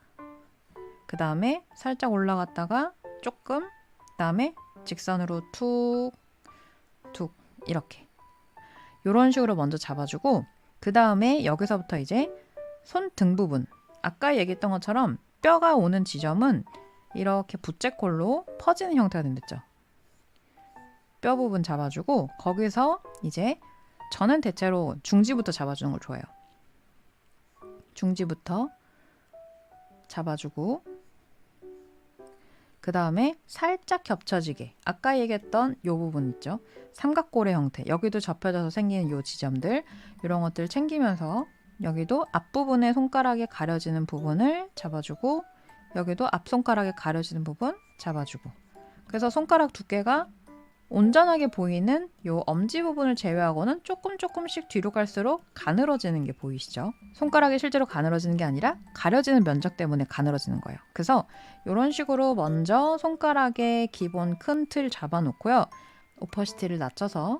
그 다음에 살짝 올라갔다가 조금 그 다음에 직선으로 툭 툭 이렇게 이런 식으로 먼저 잡아주고 그 다음에 여기서부터 이제 손등 부분 아까 얘기했던 것처럼 뼈가 오는 지점은 이렇게 부채꼴로 퍼지는 형태가 된댔죠. 뼈 부분 잡아주고 거기서 이제 저는 대체로 중지부터 잡아주는 걸 좋아해요. 중지부터 잡아주고 그 다음에 살짝 겹쳐지게 아까 얘기했던 요 부분 있죠. 삼각고래 형태 여기도 접혀져서 생기는 요 지점들 이런 것들 챙기면서 여기도 앞부분에 손가락에 가려지는 부분을 잡아주고 여기도 앞손가락에 가려지는 부분 잡아주고 그래서 손가락 두께가 온전하게 보이는 요 엄지 부분을 제외하고는 조금씩 뒤로 갈수록 가늘어지는 게 보이시죠? 손가락이 실제로 가늘어지는 게 아니라 가려지는 면적 때문에 가늘어지는 거예요. 그래서 이런 식으로 먼저 손가락의 기본 큰 틀 잡아놓고요. 오퍼시티를 낮춰서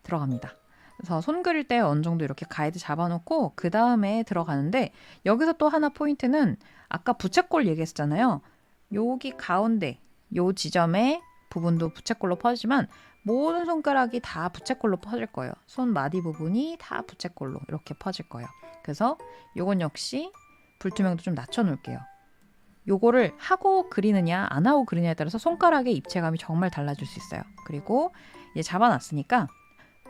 들어갑니다. 그래서 손 그릴 때 어느 정도 이렇게 가이드 잡아놓고 그 다음에 들어가는데 여기서 또 하나 포인트는 아까 부채꼴 얘기했잖아요. 여기 가운데 요 지점에 부분도 부채꼴로 퍼지지만 모든 손가락이 다 부채꼴로 퍼질 거예요. 손 마디 부분이 다 부채꼴로 이렇게 퍼질 거예요. 그래서 요건 역시 불투명도 좀 낮춰놓을게요. 요거를 하고 그리느냐 안 하고 그리느냐에 따라서 손가락의 입체감이 정말 달라질 수 있어요. 그리고 이제 잡아놨으니까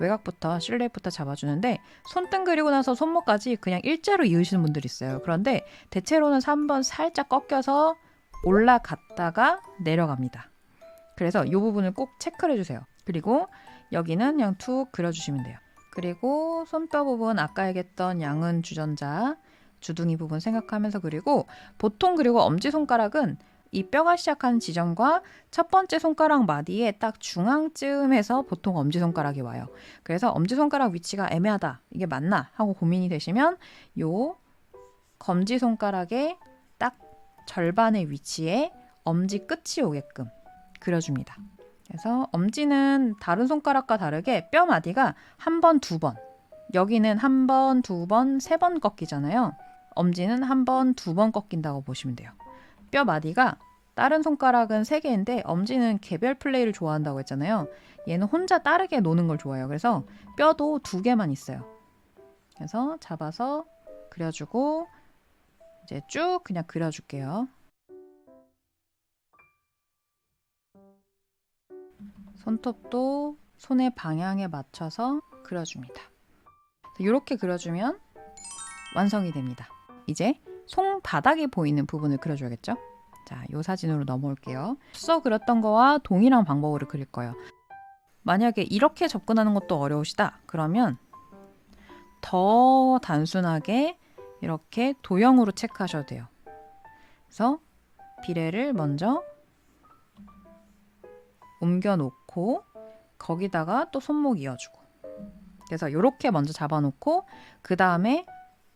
외곽부터 실루엣부터 잡아주는데 손등 그리고 나서 손목까지 그냥 일자로 이으시는 분들이 있어요. 그런데 대체로는 3번 살짝 꺾여서 올라갔다가 내려갑니다. 그래서 이 부분을 꼭 체크를 해주세요. 그리고 여기는 그냥 툭 그려주시면 돼요. 그리고 손뼈 부분 아까 얘기했던 양은 주전자 주둥이 부분 생각하면서 그리고 보통 그리고 엄지손가락은 이 뼈가 시작하는 지점과 첫 번째 손가락 마디에 딱 중앙쯤에서 보통 엄지손가락이 와요. 그래서 엄지손가락 위치가 애매하다. 이게 맞나? 하고 고민이 되시면 요 검지손가락의 딱 절반의 위치에 엄지 끝이 오게끔 그려줍니다. 그래서 엄지는 다른 손가락과 다르게 뼈 마디가 한 번, 두 번. 여기는 한 번, 두 번, 세 번 꺾이잖아요. 엄지는 한 번, 두 번 꺾인다고 보시면 돼요. 뼈 마디가 다른 손가락은 3개인데 엄지는 개별 플레이를 좋아한다고 했잖아요. 얘는 혼자 다르게 노는 걸 좋아해요. 그래서 뼈도 2개만 있어요. 그래서 잡아서 그려주고 이제 쭉 그냥 그려줄게요. 손톱도 손의 방향에 맞춰서 그려줍니다. 이렇게 그려주면 완성이 됩니다. 이제 손바닥이 보이는 부분을 그려줘야겠죠? 자, 이 사진으로 넘어올게요. 앞서 그렸던 거와 동일한 방법으로 그릴 거예요. 만약에 이렇게 접근하는 것도 어려우시다. 그러면 더 단순하게 이렇게 도형으로 체크하셔도 돼요. 그래서 비례를 먼저 옮겨놓고 거기다가 또 손목 이어주고 그래서 이렇게 먼저 잡아놓고 그 다음에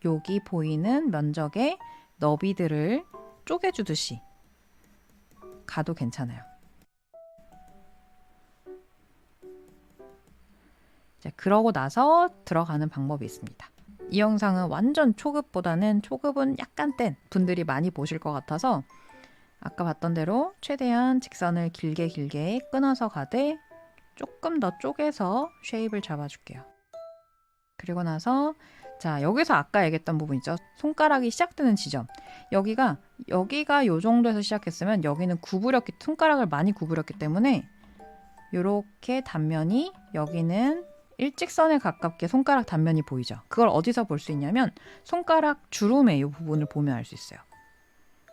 여기 보이는 면적의 너비들을 쪼개주듯이 가도 괜찮아요. 이제 그러고 나서 들어가는 방법이 있습니다. 이 영상은 완전 초급보다는 초급은 약간 뗀 분들이 많이 보실 것 같아서 아까 봤던 대로 최대한 직선을 길게 끊어서 가되 조금 더 쪼개서 쉐입을 잡아줄게요. 그리고 나서 자 여기서 아까 얘기했던 부분 있죠. 손가락이 시작되는 지점. 여기가 요 정도에서 시작했으면 여기는 손가락을 많이 구부렸기 때문에 이렇게 단면이 여기는 일직선에 가깝게 손가락 단면이 보이죠. 그걸 어디서 볼 수 있냐면 손가락 주름의 이 부분을 보면 알 수 있어요.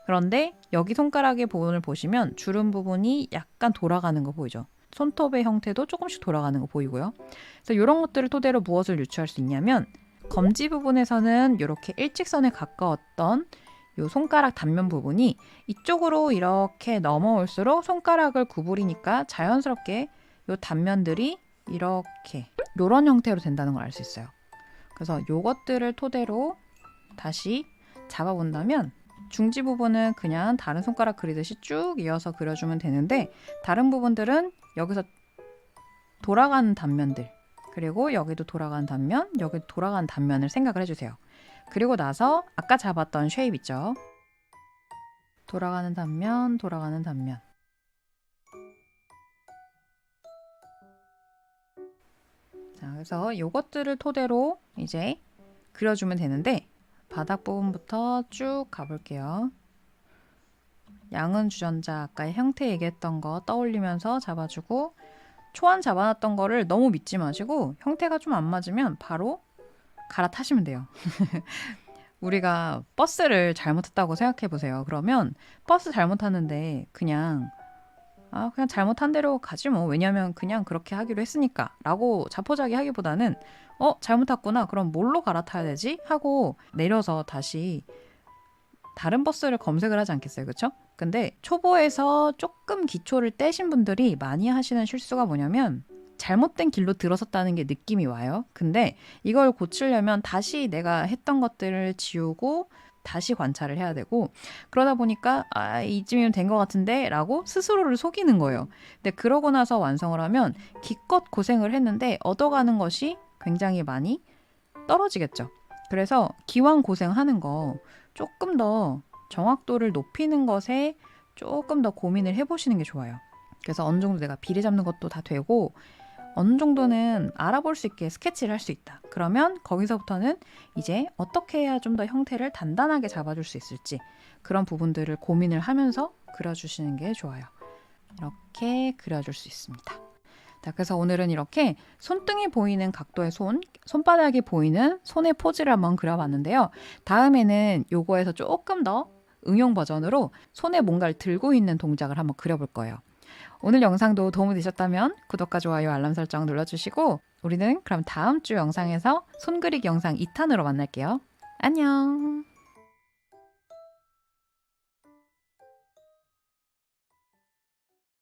그런데 여기 손가락의 부분을 보시면 주름 부분이 약간 돌아가는 거 보이죠. 손톱의 형태도 조금씩 돌아가는 거 보이고요. 그래서 이런 것들을 토대로 무엇을 유추할 수 있냐면 검지 부분에서는 이렇게 일직선에 가까웠던 이 손가락 단면 부분이 이쪽으로 이렇게 넘어올수록 손가락을 구부리니까 자연스럽게 이 단면들이 이렇게 이런 형태로 된다는 걸 알 수 있어요. 그래서 이것들을 토대로 다시 잡아본다면 중지 부분은 그냥 다른 손가락 그리듯이 쭉 이어서 그려주면 되는데 다른 부분들은 여기서 돌아가는 단면들 그리고 여기도 돌아가는 단면, 여기도 돌아가는 단면을 생각을 해주세요. 그리고 나서 아까 잡았던 쉐입 있죠? 돌아가는 단면, 돌아가는 단면. 자, 그래서 이것들을 토대로 이제 그려주면 되는데 바닥 부분부터 쭉 가볼게요. 양은 주전자 아까 형태 얘기했던 거 떠올리면서 잡아주고 초안 잡아놨던 거를 너무 믿지 마시고 형태가 좀 안 맞으면 바로 갈아타시면 돼요. 우리가 버스를 잘못했다고 생각해 보세요. 그러면 버스 잘못하는데 그냥 잘못한 대로 가지 뭐. 왜냐면 그냥 그렇게 하기로 했으니까 라고 자포자기 하기보다는 잘못 탔구나. 그럼 뭘로 갈아타야 되지? 하고 내려서 다시 다른 버스를 검색을 하지 않겠어요. 그쵸? 근데 초보에서 조금 기초를 떼신 분들이 많이 하시는 실수가 뭐냐면 잘못된 길로 들어섰다는 게 느낌이 와요. 근데 이걸 고치려면 다시 내가 했던 것들을 지우고 다시 관찰을 해야 되고 그러다 보니까 이쯤이면 된 것 같은데 라고 스스로를 속이는 거예요. 근데 그러고 나서 완성을 하면 기껏 고생을 했는데 얻어가는 것이 굉장히 많이 떨어지겠죠. 그래서 기왕 고생하는 거 조금 더 정확도를 높이는 것에 조금 더 고민을 해보시는 게 좋아요. 그래서 어느 정도 내가 비례 잡는 것도 다 되고 어느 정도는 알아볼 수 있게 스케치를 할 수 있다. 그러면 거기서부터는 이제 어떻게 해야 좀 더 형태를 단단하게 잡아줄 수 있을지 그런 부분들을 고민을 하면서 그려주시는 게 좋아요. 이렇게 그려줄 수 있습니다. 자, 그래서 오늘은 이렇게 손등이 보이는 각도의 손바닥이 보이는 손의 포즈를 한번 그려봤는데요. 다음에는 요거에서 조금 더 응용 버전으로 손에 뭔가를 들고 있는 동작을 한번 그려볼 거예요. 오늘 영상도 도움이 되셨다면 구독과 좋아요, 알람 설정 눌러주시고 우리는 그럼 다음 주 영상에서 손 그리기 영상 2탄으로 만날게요. 안녕!